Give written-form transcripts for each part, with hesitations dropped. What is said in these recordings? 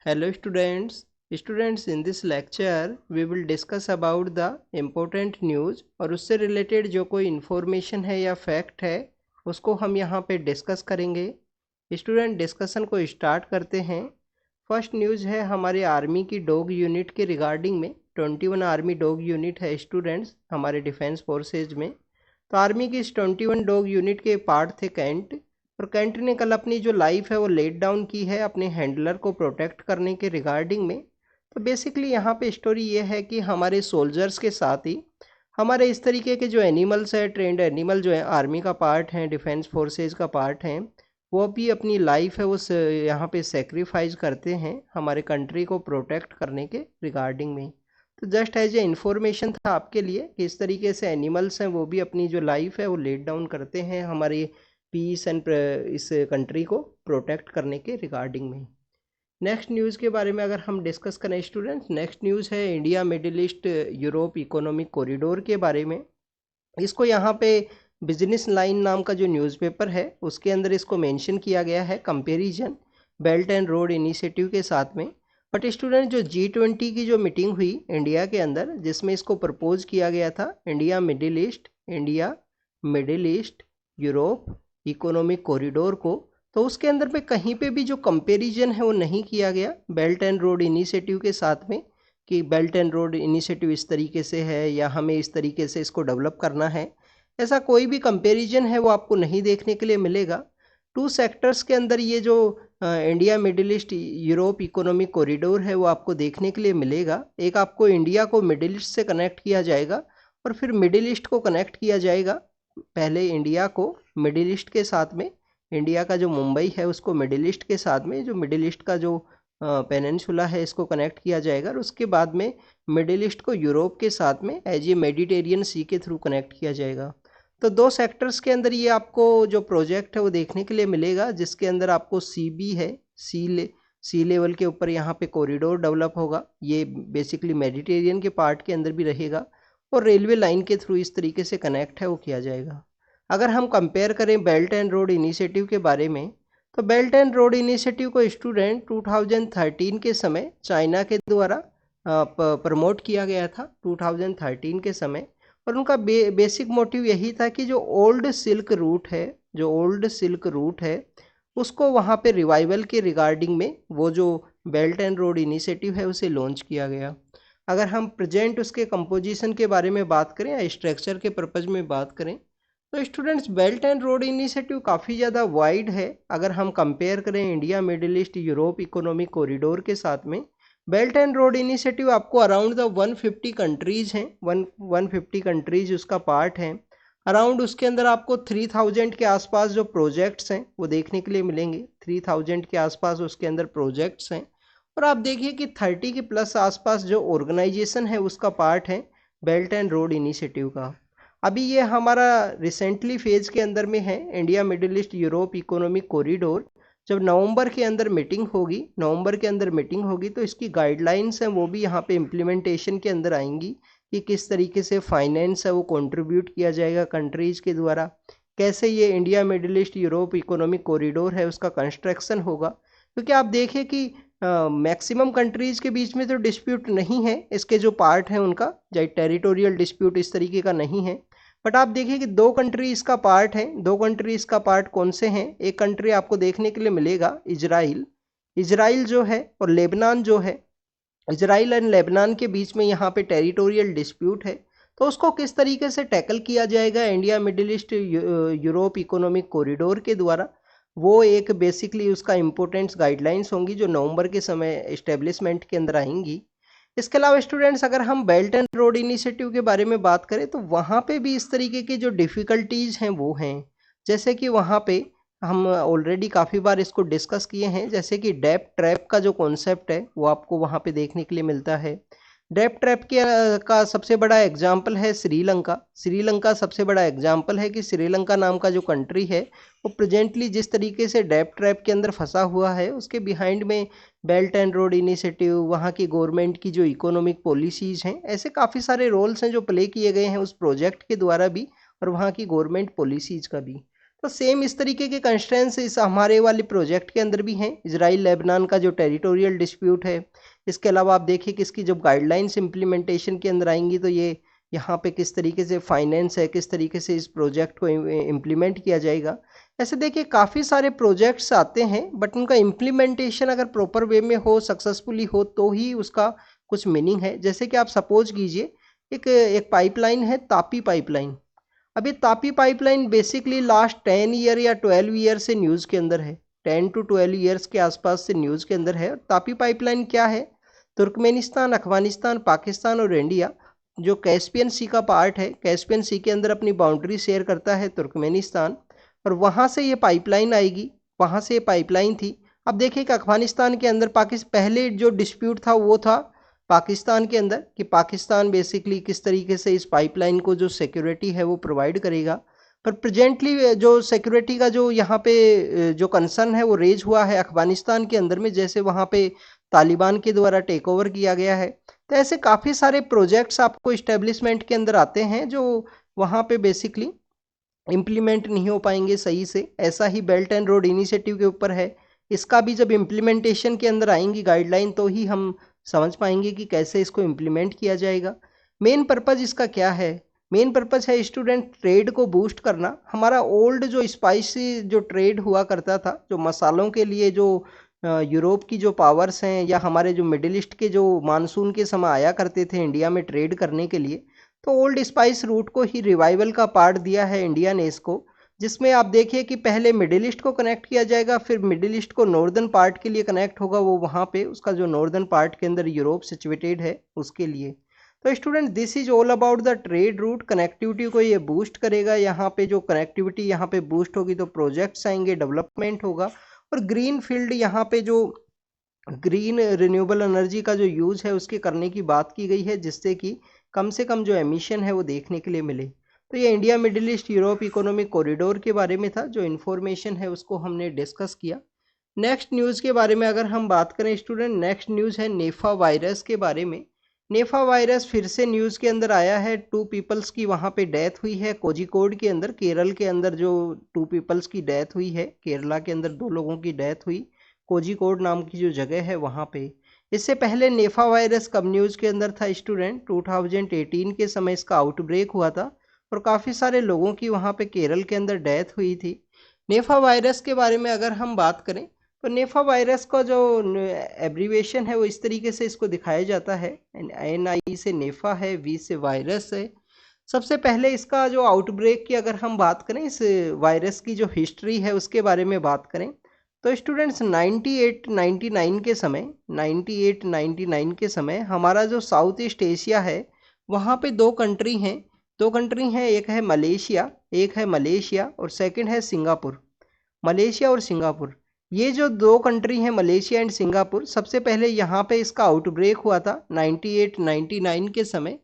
Hello students in this lecture we will discuss about the important news और उससे related जो कोई information है या fact है उसको हम यहाँ पे discuss करेंगे। स्टूडेंट डिस्कशन को स्टार्ट करते हैं। फर्स्ट न्यूज़ है हमारे आर्मी की डॉग यूनिट के रिगार्डिंग में। 21 आर्मी डॉग यूनिट है स्टूडेंट्स हमारे डिफेंस फोर्सेज में। तो आर्मी की इस 21 डॉग यूनिट के पार्ट थे कैंट, और कैंट ने कल अपनी जो लाइफ है वो लेट डाउन की है अपने हैंडलर को प्रोटेक्ट करने के रिगार्डिंग में। तो बेसिकली यहाँ पे स्टोरी ये है कि हमारे सोल्जर्स के साथ ही हमारे इस तरीके के जो एनिमल्स है, ट्रेंड एनिमल जो है आर्मी का पार्ट है, डिफेंस फोर्सेज का पार्ट है, वो भी अपनी लाइफ है वो यहाँ पे सेक्रीफाइस करते हैं हमारे कंट्री को प्रोटेक्ट करने के रिगार्डिंग में। तो जस्ट एज ए इन्फॉर्मेशन था आपके लिए कि इस तरीके से एनिमल्स हैं वो भी अपनी जो लाइफ है वो लेट डाउन करते हैं हमारे पीस एंड इस कंट्री को प्रोटेक्ट करने के रिगार्डिंग में। नेक्स्ट न्यूज़ के बारे में अगर हम डिस्कस करें स्टूडेंट्स, नेक्स्ट न्यूज़ है India middle east Europe economic corridor के बारे में। इसको यहाँ पे बिजनेस लाइन नाम का जो न्यूज़पेपर है उसके अंदर इसको मेंशन किया गया है comparison belt and road initiative के साथ में। बट स्टूडेंट जो G20 की जो मीटिंग हुई इंडिया के अंदर जिसमें इसको प्रपोज किया गया था India middle east Europe economic corridor को, तो उसके अंदर पे कहीं पे भी जो कंपैरिजन है वो नहीं किया गया बेल्ट एंड रोड इनिशिएटिव के साथ में कि बेल्ट एंड रोड इनिशिएटिव इस तरीके से है या हमें इस तरीके से इसको डेवलप करना है। ऐसा कोई भी कंपैरिजन है वो आपको नहीं देखने के लिए मिलेगा। टू सेक्टर्स के अंदर ये जो India middle east Europe economic corridor है वो आपको देखने के लिए मिलेगा। एक आपको इंडिया को मिडिल ईस्ट से कनेक्ट किया जाएगा और फिर मिडिल ईस्ट को कनेक्ट किया जाएगा। पहले इंडिया को मिडिल ईस्ट के साथ में, इंडिया का जो मुंबई है उसको मिडिल ईस्ट के साथ में, जो मिडिल ईस्ट का जो पेनिनसुला है इसको कनेक्ट किया जाएगा और उसके बाद में मिडिल ईस्ट को यूरोप के साथ में एज ए मेडिटेरियन सी के थ्रू कनेक्ट किया जाएगा। तो दो सेक्टर्स के अंदर ये आपको जो प्रोजेक्ट है वो देखने के लिए मिलेगा जिसके अंदर आपको CB है, सी लेवल के ऊपर यहाँ पे कॉरिडोर डेवलप होगा। ये बेसिकली मेडिटेरियन के पार्ट के अंदर भी रहेगा और रेलवे लाइन के थ्रू इस तरीके से कनेक्ट है वो किया जाएगा। अगर हम कंपेयर करें बेल्ट एंड रोड इनिशिएटिव के बारे में, तो बेल्ट एंड रोड इनिशिएटिव को स्टूडेंट 2013 के समय चाइना के द्वारा प्रमोट किया गया था 2013 के समय। और उनका बेसिक मोटिव यही था कि जो ओल्ड सिल्क रूट है उसको वहाँ पे रिवाइवल के रिगार्डिंग में वो जो बेल्ट एंड रोड इनिशिएटिव है उसे लॉन्च किया गया। अगर हम प्रेजेंट उसके कंपोजिशन के बारे में बात करें या स्ट्रक्चर के पर्पज़ में बात करें तो students belt and road initiative काफ़ी ज़्यादा वाइड है। अगर हम कंपेयर करें India middle east Europe economic corridor के साथ में, बेल्ट एंड रोड इनिशिएटिव आपको अराउंड द 150 कंट्रीज़ हैं, 150 कंट्रीज उसका पार्ट है। अराउंड उसके अंदर आपको 3000 के आसपास जो प्रोजेक्ट्स हैं वो देखने के लिए मिलेंगे। 3000 के आसपास उसके अंदर प्रोजेक्ट्स हैं और आप देखिए कि 30 के प्लस आसपास जो ऑर्गेनाइजेशन है उसका पार्ट है बेल्ट एंड रोड इनिशिएटिव का। अभी ये हमारा रिसेंटली फेज़ के अंदर में है India middle east Europe economic corridor. जब नवंबर के अंदर मीटिंग होगी तो इसकी गाइडलाइंस हैं वो भी यहाँ पे इम्प्लीमेंटेशन के अंदर आएंगी कि किस तरीके से फाइनेंस है वो कंट्रीब्यूट किया जाएगा कंट्रीज़ के द्वारा, कैसे ये India middle east Europe economic corridor है उसका कंस्ट्रक्शन होगा। क्योंकि आप देखें कि मैक्सिमम कंट्रीज़ के बीच में तो डिस्प्यूट नहीं है, इसके जो पार्ट हैं उनका चाहे टेरिटोरियल डिस्प्यूट इस तरीके का नहीं है। बट आप देखिए कि दो कंट्री इसका पार्ट है। दो कंट्री इसका पार्ट कौन से हैं? एक कंट्री आपको देखने के लिए मिलेगा इजराइल जो है और लेबनान जो है। इजराइल एंड लेबनान के बीच में यहाँ पे टेरिटोरियल डिस्प्यूट है, तो उसको किस तरीके से टैकल किया जाएगा India middle east Europe economic corridor के द्वारा, वो एक बेसिकली उसका इम्पोर्टेंट्स गाइडलाइंस होंगी जो नवंबर के समय इस्टेब्लिशमेंट के अंदर आएंगी। इसके अलावा स्टूडेंट्स अगर हम बेल्ट एंड रोड इनिशिएटिव के बारे में बात करें तो वहाँ पे भी इस तरीके की जो डिफ़िकल्टीज़ हैं वो हैं। जैसे कि वहाँ पे हम ऑलरेडी काफ़ी बार इसको डिस्कस किए हैं, जैसे कि डेप ट्रैप का जो कॉन्सेप्ट है वो आपको वहाँ पे देखने के लिए मिलता है। डेप ट्रैप के का सबसे बड़ा एग्जाम्पल है श्रीलंका सबसे बड़ा एग्जाम्पल है कि श्रीलंका नाम का जो कंट्री है वो प्रेजेंटली जिस तरीके से डेप ट्रैप के अंदर फंसा हुआ है उसके बिहाइंड में बेल्ट एंड रोड इनिशिएटिव, वहाँ की गवर्नमेंट की जो इकोनॉमिक पॉलिसीज़ हैं, ऐसे काफ़ी सारे रोल्स हैं जो प्ले किए गए हैं उस प्रोजेक्ट के द्वारा भी और वहाँ की गवर्नमेंट पॉलिसीज़ का भी। तो सेम इस तरीके के कंस्ट्रेंट्स इस हमारे वाले प्रोजेक्ट के अंदर भी हैं। इजराइल लेबनान का जो टेरिटोरियल डिस्प्यूट है, इसके अलावा आप देखिए कि इसकी जब गाइडलाइंस इम्प्लीमेंटेशन के अंदर आएंगी तो ये यहाँ पे किस तरीके से फाइनेंस है, किस तरीके से इस प्रोजेक्ट को इम्प्लीमेंट किया जाएगा। ऐसे देखिए काफ़ी सारे प्रोजेक्ट्स आते हैं, बट उनका इम्प्लीमेंटेशन अगर प्रॉपर वे में हो, सक्सेसफुली हो, तो ही उसका कुछ मीनिंग है। जैसे कि आप सपोज कीजिए एक पाइपलाइन है, तापी पाइपलाइन। अब ये Tapi pipeline basically last 10 year या 12 ईयर से न्यूज़ के अंदर है, 10 to 12 ईयर्स के आसपास से न्यूज़ के अंदर है। तापी पाइपलाइन क्या है? तुर्कमेनिस्तान, अफगानिस्तान, पाकिस्तान और इंडिया जो कैस्पियन सी का पार्ट है, कैस्पियन सी के अंदर अपनी बाउंड्री शेयर करता है तुर्कमेनिस्तान, और वहाँ से ये पाइपलाइन आएगी, वहाँ से ये पाइपलाइन थी। अब देखिए कि अफगानिस्तान के अंदर पहले जो डिस्प्यूट था वो था पाकिस्तान के अंदर, कि पाकिस्तान बेसिकली किस तरीके से इस पाइपलाइन को जो सिक्योरिटी है वो प्रोवाइड करेगा। पर प्रेजेंटली जो सिक्योरिटी का जो यहाँ पे जो कंसर्न है वो रेज हुआ है अफगानिस्तान के अंदर में, जैसे वहाँ पे तालिबान के द्वारा टेक ओवर किया गया है। तो ऐसे काफ़ी सारे प्रोजेक्ट्स आपको इस्टेब्लिशमेंट के अंदर आते हैं जो वहाँ पे बेसिकली इम्प्लीमेंट नहीं हो पाएंगे सही से। ऐसा ही बेल्ट एंड रोड इनिशिएटिव के ऊपर है, इसका भी जब इम्प्लीमेंटेशन के अंदर आएंगी गाइडलाइन तो ही हम समझ पाएंगे कि कैसे इसको इम्प्लीमेंट किया जाएगा। मेन पर्पज़ इसका क्या है? मेन पर्पज़ है स्टूडेंट ट्रेड को बूस्ट करना। हमारा ओल्ड जो स्पाइसी जो ट्रेड हुआ करता था, जो मसालों के लिए जो यूरोप की जो पावर्स हैं या हमारे जो मिडिल ईस्ट के जो मानसून के समय आया करते थे इंडिया में ट्रेड करने के लिए, तो ओल्ड स्पाइस रूट को ही रिवाइवल का पार्ट दिया है इंडिया ने इसको, जिसमें आप देखिए कि पहले मिडिल ईस्ट को कनेक्ट किया जाएगा, फिर मिडिल ईस्ट को नॉर्दर्न पार्ट के लिए कनेक्ट होगा, वो वहाँ पे उसका जो नॉर्दर्न पार्ट के अंदर यूरोप सिचुएटेड है उसके लिए। तो student this is all about the trade route. Connectivity को ये बूस्ट करेगा, यहाँ पे जो कनेक्टिविटी यहाँ पे बूस्ट होगी तो प्रोजेक्ट्स आएंगे, डेवलपमेंट होगा, और ग्रीन फील्ड यहाँ पे जो ग्रीन रिन्यूएबल एनर्जी का जो यूज़ है उसके करने की बात की गई है, जिससे कि कम से कम जो एमिशन है वो देखने के लिए मिले। तो ये India middle east Europe economic corridor के बारे में था, जो इन्फॉर्मेशन है उसको हमने डिस्कस किया। नेक्स्ट न्यूज़ के बारे में अगर हम बात करें स्टूडेंट, नेक्स्ट न्यूज़ है नेफा वायरस के बारे में। नेफा वायरस फिर से न्यूज़ के अंदर आया है। 2 पीपल्स की वहाँ पे डेथ हुई है कोझिकोड के अंदर, केरल के अंदर जो 2 पीपल्स की डेथ हुई है, केरला के अंदर 2 लोगों की डेथ हुई, कोझिकोड नाम की जो जगह है वहाँ पे। इससे पहले नेफा वायरस कब न्यूज़ के अंदर था स्टूडेंट? 2018 के समय इसका आउटब्रेक हुआ था और काफ़ी सारे लोगों की वहाँ पे केरल के अंदर डेथ हुई थी। नेफा वायरस के बारे में अगर हम बात करें तो नेफा वायरस का जो एब्रीवेशन है वो इस तरीके से इसको दिखाया जाता है, NI से नेफा है, V से वायरस है। सबसे पहले इसका जो आउटब्रेक की अगर हम बात करें, इस वायरस की जो हिस्ट्री है उसके बारे में बात करें तो स्टूडेंट्स 98-99 के समय हमारा जो साउथ ईस्ट एशिया है वहाँ पे दो कंट्री हैं, एक है मलेशिया और सेकंड है सिंगापुर। मलेशिया और सिंगापुर, ये जो दो कंट्री हैं मलेशिया एंड सिंगापुर, सबसे पहले यहाँ पे इसका आउटब्रेक हुआ था 98-99 के समय।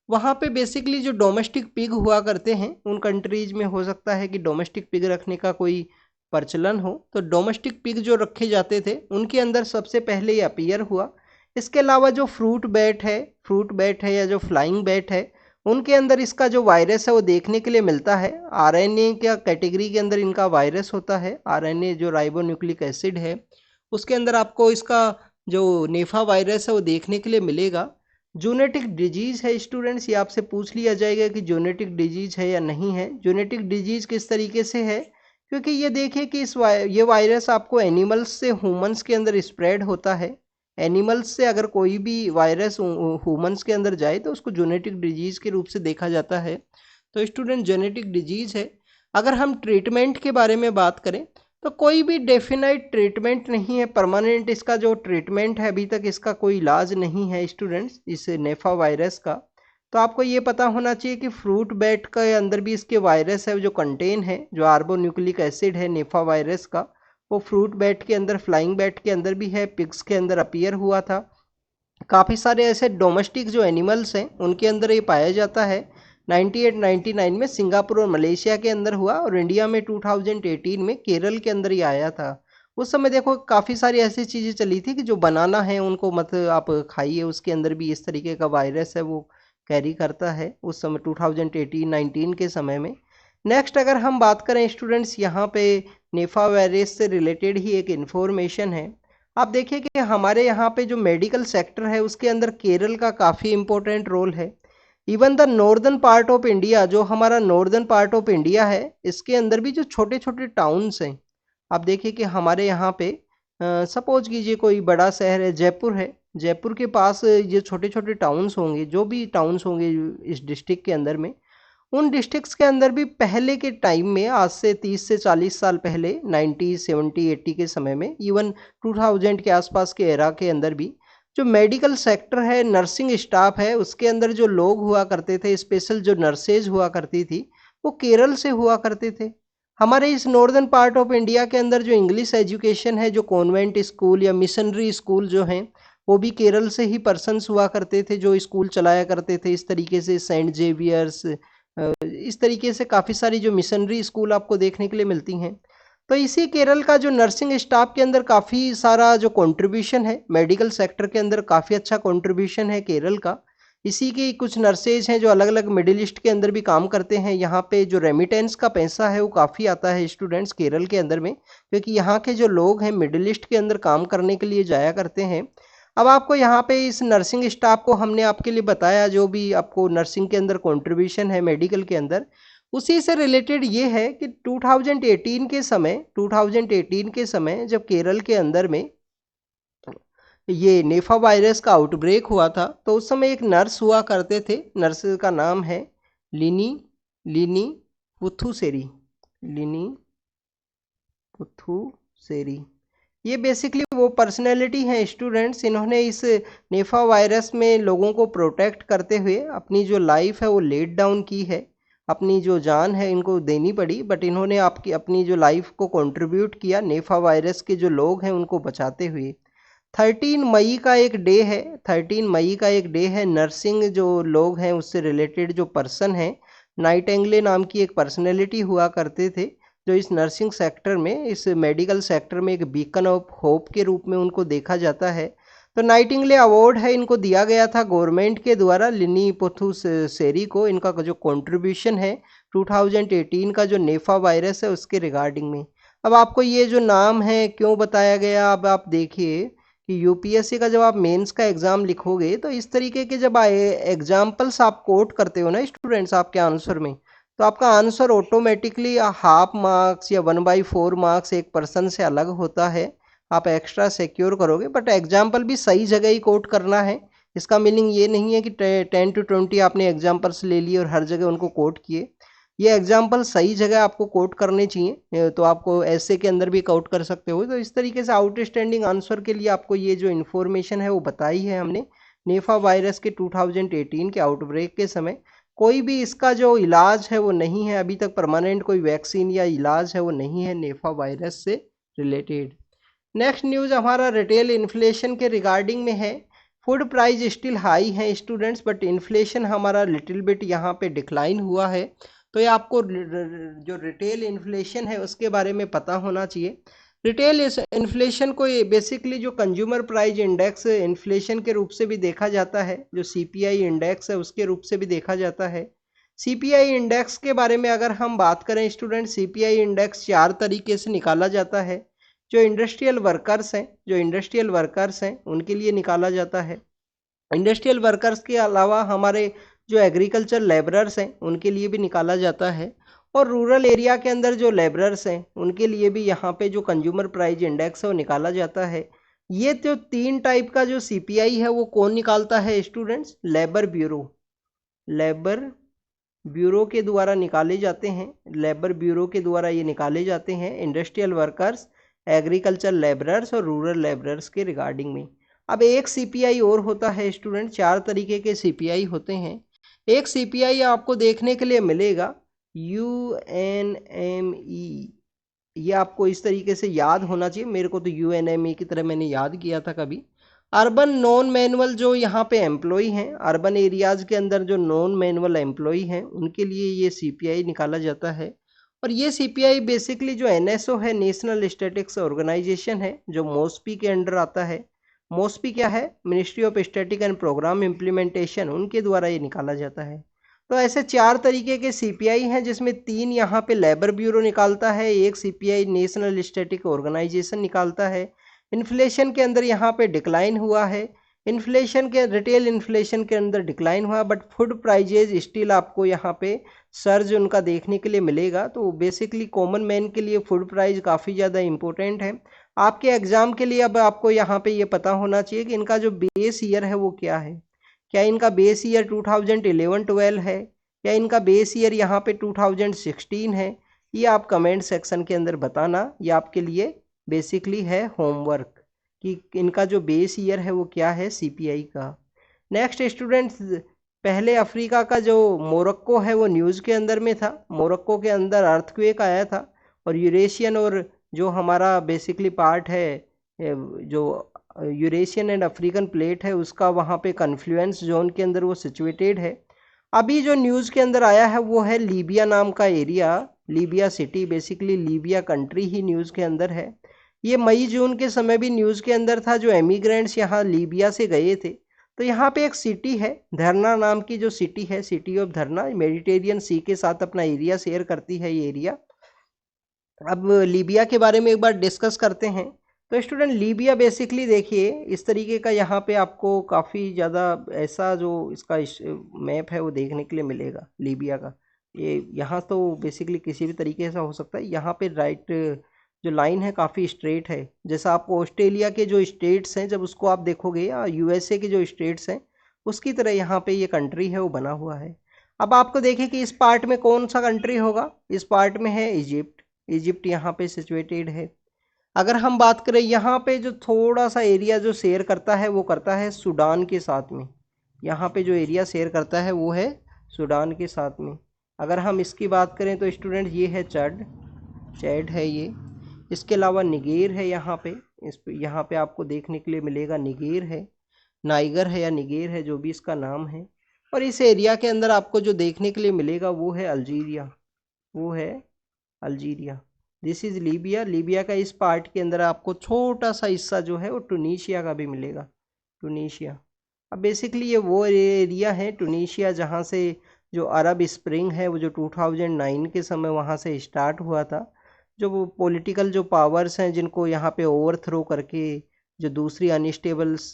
वहाँ पे बेसिकली जो डोमेस्टिक पिग हुआ करते हैं उन कंट्रीज में हो सकता है कि डोमेस्टिक पिग रखने का कोई प्रचलन हो, तो डोमेस्टिक पिग जो रखे जाते थे उनके अंदर सबसे पहले ये अपीयर हुआ। इसके अलावा जो फ्रूट बैट है या जो फ्लाइंग बैट है, उनके अंदर इसका जो वायरस है वो देखने के लिए मिलता है। RNA क्या कैटेगरी के अंदर इनका वायरस होता है, RNA जो राइबोन्यूक्लिक एसिड है उसके अंदर आपको इसका जो नेफा वायरस है वो देखने के लिए मिलेगा। जूनेटिक डिजीज़ है स्टूडेंट्स, ये आपसे पूछ लिया जाएगा कि जूनेटिक डिजीज़ है या नहीं है। जूनेटिक डिजीज़ किस तरीके से है, क्योंकि ये देखिए कि ये वायरस आपको एनिमल्स से ह्यूमंस के अंदर स्प्रेड होता है। एनिमल्स से अगर कोई भी वायरस ह्यूमंस के अंदर जाए तो उसको जेनेटिक डिजीज़ के रूप से देखा जाता है। तो स्टूडेंट जेनेटिक डिजीज़ है। अगर हम ट्रीटमेंट के बारे में बात करें तो कोई भी डेफिनाइट ट्रीटमेंट नहीं है, परमानेंट इसका जो ट्रीटमेंट है अभी तक इसका कोई इलाज नहीं है स्टूडेंट्स इस नेफा वायरस का। तो आपको ये पता होना चाहिए कि फ्रूट बैट के अंदर भी इसके वायरस है जो कंटेन है, जो आर्बोन्यूक्लिक एसिड है नेफा वायरस का, वो फ्रूट बैट के अंदर, फ्लाइंग बैट के अंदर भी है, पिग्स के अंदर अपीयर हुआ था। काफ़ी सारे ऐसे डोमेस्टिक जो एनिमल्स हैं उनके अंदर ये पाया जाता है। 98-99 में सिंगापुर और मलेशिया के अंदर हुआ और इंडिया में 2018 में केरल के अंदर ही आया था। उस समय देखो काफ़ी सारी ऐसी चीज़ें चली थी कि जो बनाना है उनको मत आप खाइए, उसके अंदर भी इस तरीके का वायरस है वो कैरी करता है उस समय 2018-19 के समय में। नेक्स्ट अगर हम बात करें स्टूडेंट्स, यहाँ पे निफा वायरस से रिलेटेड ही एक इन्फॉर्मेशन है। आप देखिए कि हमारे यहाँ पे जो मेडिकल सेक्टर है उसके अंदर केरल का काफ़ी इम्पोर्टेंट रोल है। Even the northern part of India, जो हमारा नॉर्दर्न पार्ट ऑफ इंडिया है, इसके अंदर भी जो छोटे छोटे टाउन्स हैं, आप देखिए कि हमारे यहाँ पे सपोज कीजिए कोई बड़ा शहर है, जयपुर के पास ये छोटे छोटे टाउन्स होंगे, जो भी टाउन्स होंगे इस डिस्ट्रिक्ट के अंदर में, उन डिस्ट्रिक्ट्स के अंदर भी पहले के टाइम में, आज से 30 से 40 साल पहले, 90 70 80 के समय में, इवन 2000 के आसपास के एरा के अंदर भी जो मेडिकल सेक्टर है, नर्सिंग स्टाफ है, उसके अंदर जो लोग हुआ करते थे, स्पेशल जो नर्सेज हुआ करती थी, वो केरल से हुआ करते थे। हमारे इस नॉर्दर्न पार्ट ऑफ इंडिया के अंदर जो इंग्लिश एजुकेशन है, जो कॉन्वेंट स्कूल या मिशनरी स्कूल जो हैं, वो भी केरल से ही पर्सन्स हुआ करते थे जो स्कूल चलाया करते थे। इस तरीके से सेंट जेवियर्स, इस तरीके से काफ़ी सारी जो मिशनरी स्कूल आपको देखने के लिए मिलती हैं। तो इसी केरल का जो नर्सिंग स्टाफ के अंदर काफ़ी सारा जो कंट्रीब्यूशन है, मेडिकल सेक्टर के अंदर काफ़ी अच्छा कंट्रीब्यूशन है केरल का। इसी की कुछ नर्सेज हैं जो अलग अलग मिडिल ईस्ट के अंदर भी काम करते हैं। यहाँ पे जो रेमिटेंस का पैसा है वो काफ़ी आता है स्टूडेंट्स केरल के अंदर में, क्योंकि यहाँ के जो लोग हैं मिडिल ईस्ट के अंदर काम करने के लिए जाया करते हैं। अब आपको यहाँ पे इस नर्सिंग स्टाफ को हमने आपके लिए बताया, जो भी आपको नर्सिंग के अंदर कंट्रीब्यूशन है मेडिकल के अंदर, उसी से रिलेटेड ये है कि 2018 के समय जब केरल के अंदर में ये नेफा वायरस का आउटब्रेक हुआ था, तो उस समय एक नर्स हुआ करते थे। नर्स का नाम है लिनी लिनी पुथुसेरी, लिनी पुथुसेरी। ये बेसिकली वो पर्सनैलिटी हैं स्टूडेंट्स, इन्होंने इस नेफा वायरस में लोगों को प्रोटेक्ट करते हुए अपनी जो लाइफ है वो लेट डाउन की है। अपनी जो जान है इनको देनी पड़ी, बट इन्होंने आपकी अपनी जो लाइफ को कंट्रीब्यूट किया नेफा वायरस के जो लोग हैं उनको बचाते हुए। 13 मई का एक डे है, 13 मई का एक डे है। नर्सिंग जो लोग हैं उससे रिलेटेड जो पर्सन है, नाइटेंगले नाम की एक पर्सनैलिटी हुआ करते थे, जो इस नर्सिंग सेक्टर में, इस मेडिकल सेक्टर में एक बीकन ऑफ होप के रूप में उनको देखा जाता है। तो नाइटिंगले अवार्ड है इनको दिया गया था गवर्नमेंट के द्वारा, लिनी पुथुसेरी को। इनका जो कंट्रीब्यूशन है 2018 का जो नेफा वायरस है उसके रिगार्डिंग में। अब आपको ये जो नाम है क्यों बताया गया, अब आप देखिए कि यूपीएससी का जब आप मेंस का एग्ज़ाम लिखोगे तो इस तरीके के जब एग्जाम्पल्स आप कोट करते हो ना स्टूडेंट्स आपके आंसर में, तो आपका आंसर ऑटोमेटिकली हाफ मार्क्स या 1/4 मार्क्स एक पर्सन से अलग होता है, आप एक्स्ट्रा सिक्योर करोगे। बट एग्जाम्पल भी सही जगह ही कोट करना है। इसका मीनिंग ये नहीं है कि 10 to 20 आपने एग्जाम्पल्स ले लिए और हर जगह उनको कोट किए। ये एग्जाम्पल सही जगह आपको कोट करने चाहिए, तो आपको ऐसे के अंदर भी कोट कर सकते हो। तो इस तरीके से आउटस्टैंडिंग आंसर के लिए आपको ये जो इन्फॉर्मेशन है वो बताई है हमने। नेफा वायरस के 2018 के आउटब्रेक के समय कोई भी इसका जो इलाज है वो नहीं है, अभी तक परमानेंट कोई वैक्सीन या इलाज है वो नहीं है नेफा वायरस से रिलेटेड। नेक्स्ट न्यूज़ हमारा रिटेल इन्फ्लेशन के रिगार्डिंग में है। फूड प्राइस स्टिल हाई है स्टूडेंट्स, बट इन्फ्लेशन हमारा लिटिल बिट यहाँ पे डिक्लाइन हुआ है। तो ये आपको जो रिटेल इन्फ्लेशन है उसके बारे में पता होना चाहिए। रिटेल इन्फ्लेशन को बेसिकली जो कंज्यूमर प्राइस इंडेक्स इन्फ्लेशन के रूप से भी देखा जाता है, जो सीपीआई इंडेक्स है उसके रूप से भी देखा जाता है। सीपीआई इंडेक्स के बारे में अगर हम बात करें स्टूडेंट, सीपीआई इंडेक्स 4 तरीके से निकाला जाता है। जो इंडस्ट्रियल वर्कर्स हैं उनके लिए निकाला जाता है। इंडस्ट्रियल वर्कर्स के अलावा हमारे जो एग्रीकल्चर लेबरर्स हैं उनके लिए भी निकाला जाता है, और रूरल एरिया के अंदर जो लेबरर्स हैं उनके लिए भी यहाँ पे जो कंज्यूमर प्राइस इंडेक्स है वो निकाला जाता है। ये जो 3 टाइप का जो सीपीआई है वो कौन निकालता है स्टूडेंट्स? लेबर ब्यूरो के द्वारा निकाले जाते हैं। लेबर ब्यूरो के द्वारा ये निकाले जाते हैं, इंडस्ट्रियल वर्कर्स, एग्रीकल्चर लेबरर्स और रूरल लेबरर्स के रिगार्डिंग में। अब एक सीपीआई और होता है स्टूडेंट, 4 तरीके के सीपीआई होते हैं। एक सीपीआई आपको देखने के लिए मिलेगा UNME, ये आपको इस तरीके से याद होना चाहिए। मेरे को तो UNME की तरह मैंने याद किया था कभी। अर्बन नॉन मैनुअल जो यहाँ पे एम्प्लॉई हैं, अर्बन एरियाज़ के अंदर जो नॉन मैनुअल एम्प्लॉई हैं उनके लिए ये सीपीआई निकाला जाता है। और ये सीपीआई बेसिकली जो NSO है, नेशनल स्टैटिस्टिक्स ऑर्गेनाइजेशन है, जो मोस्पी के अंडर आता है। मोस्पी क्या है? Ministry of statistics and programme implementation, उनके द्वारा ये निकाला जाता है। तो ऐसे 4 तरीके के सीपीआई हैं, जिसमें 3 यहाँ पे लेबर ब्यूरो निकालता है, एक सीपीआई नेशनल स्टैटिक ऑर्गेनाइजेशन निकालता है। इन्फ्लेशन के अंदर यहाँ पे डिक्लाइन हुआ है, इन्फ्लेशन के रिटेल इन्फ्लेशन के अंदर डिक्लाइन हुआ, बट फूड प्राइजेज स्टिल आपको यहाँ पे सर्ज उनका देखने के लिए मिलेगा। तो बेसिकली कॉमन मैन के लिए फूड प्राइस काफ़ी ज़्यादा इंपॉर्टेंट है। आपके एग्जाम के लिए अब आपको यहाँ पे ये पता होना चाहिए कि इनका जो बेस ईयर है वो क्या है। क्या इनका बेस ईयर 2011-12 है, या इनका बेस ईयर यहाँ पे 2016 है? ये आप कमेंट सेक्शन के अंदर बताना। ये आपके लिए बेसिकली है होमवर्क कि इनका जो बेस ईयर है वो क्या है सीपीआई का। नेक्स्ट स्टूडेंट्स, पहले अफ्रीका का जो मोरक्को है वो न्यूज़ के अंदर में था। मोरक्को के अंदर अर्थक्वेक आया था, और यूरेशियन और जो हमारा बेसिकली पार्ट है जो यूरेशियन एंड अफ्रीकन प्लेट है उसका वहाँ पे कन्फ्लुएंस जोन के अंदर वो सिचुएटेड है। अभी जो न्यूज़ के अंदर आया है वो है लीबिया नाम का area, Libya city, basically Libya country ही न्यूज़ के अंदर है। ये मई जून के समय भी न्यूज़ के अंदर था, जो एमिग्रेंट्स यहाँ लीबिया से गए थे। तो यहाँ पे एक सिटी है धरना नाम की, जो सिटी है सिटी ऑफ धरना, मेडिटेरियन सी के साथ अपना एरिया शेयर करती है ये एरिया। अब लीबिया के बारे में एक बार डिस्कस करते हैं। तो स्टूडेंट, लीबिया बेसिकली देखिए इस तरीके का यहाँ पे आपको काफ़ी ज़्यादा ऐसा जो इसका मैप है वो देखने के लिए मिलेगा लीबिया का। ये यहाँ तो बेसिकली किसी भी तरीके से हो सकता है। यहाँ पे राइट जो लाइन है काफ़ी स्ट्रेट है, जैसा आपको ऑस्ट्रेलिया के जो स्टेट्स हैं जब उसको आप देखोगे, या यूएसए के जो स्टेट्स हैं उसकी तरह यहाँ पे ये कंट्री है वो बना हुआ है। अब आपको देखिए कि इस पार्ट में कौन सा कंट्री होगा। इस पार्ट में है इजिप्ट, इजिप्ट यहाँ पे सिचुएटेड है। अगर हम बात करें यहाँ पे जो थोड़ा सा एरिया जो शेयर करता है वो करता है सूडान के साथ में। यहाँ पे जो एरिया शेयर करता है वो है सूडान के साथ में। अगर हम इसकी बात करें तो स्टूडेंट ये है चैड है ये। इसके अलावा निगेर है यहाँ पे, यहाँ पे आपको देखने के लिए मिलेगा निगेर है, नाइगर है या निगेर है जो भी इसका नाम है। और इस एरिया के अंदर आपको जो देखने के लिए मिलेगा वो है अल्जीरिया, वो है Algeria. This is Libya. Libya का इस पार्ट के अंदर आपको छोटा सा हिस्सा जो है वो टूनीशिया का भी मिलेगा, टूनीशिया। अब बेसिकली ये वो एरिया है टूनीशिया जहाँ से जो अरब स्प्रिंग है वो जो 2009 के समय वहाँ से स्टार्ट हुआ था। जो वो पॉलिटिकल जो पावर्स हैं जिनको यहाँ पे ओवरथ्रो करके जो दूसरी अनस्टेबल्स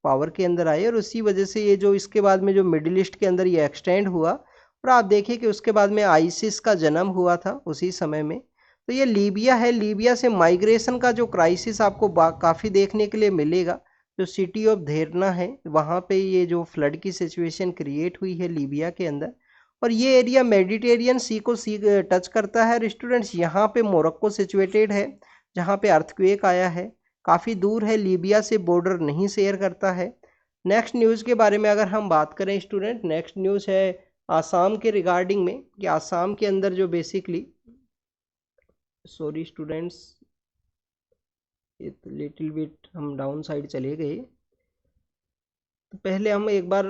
पावर के अंदर आए, और उसी वजह से ये जो इसके बाद में जो मिडिल ईस्ट के अंदर ये एक्सटेंड हुआ। और आप देखिए कि उसके बाद में आईसिस का जन्म हुआ था उसी समय में। तो ये लीबिया है। लीबिया से माइग्रेशन का जो क्राइसिस आपको काफ़ी देखने के लिए मिलेगा। जो सिटी ऑफ धेरना है वहाँ पे ये जो फ्लड की सिचुएशन क्रिएट हुई है लीबिया के अंदर, और ये एरिया मेडिटेरियन सी को टच करता है। और स्टूडेंट्स, यहाँ पे मोरक्को सिचुएटेड है जहाँ पे अर्थक्वेक आया है, काफ़ी दूर है, लीबिया से बॉर्डर नहीं शेयर करता है। नेक्स्ट न्यूज़ के बारे में अगर हम बात करें स्टूडेंट, नेक्स्ट न्यूज़ है आसाम के रिगार्डिंग में, कि आसाम के अंदर जो basically, sorry students, little bit हम डाउन साइड चले गए। तो पहले हम एक बार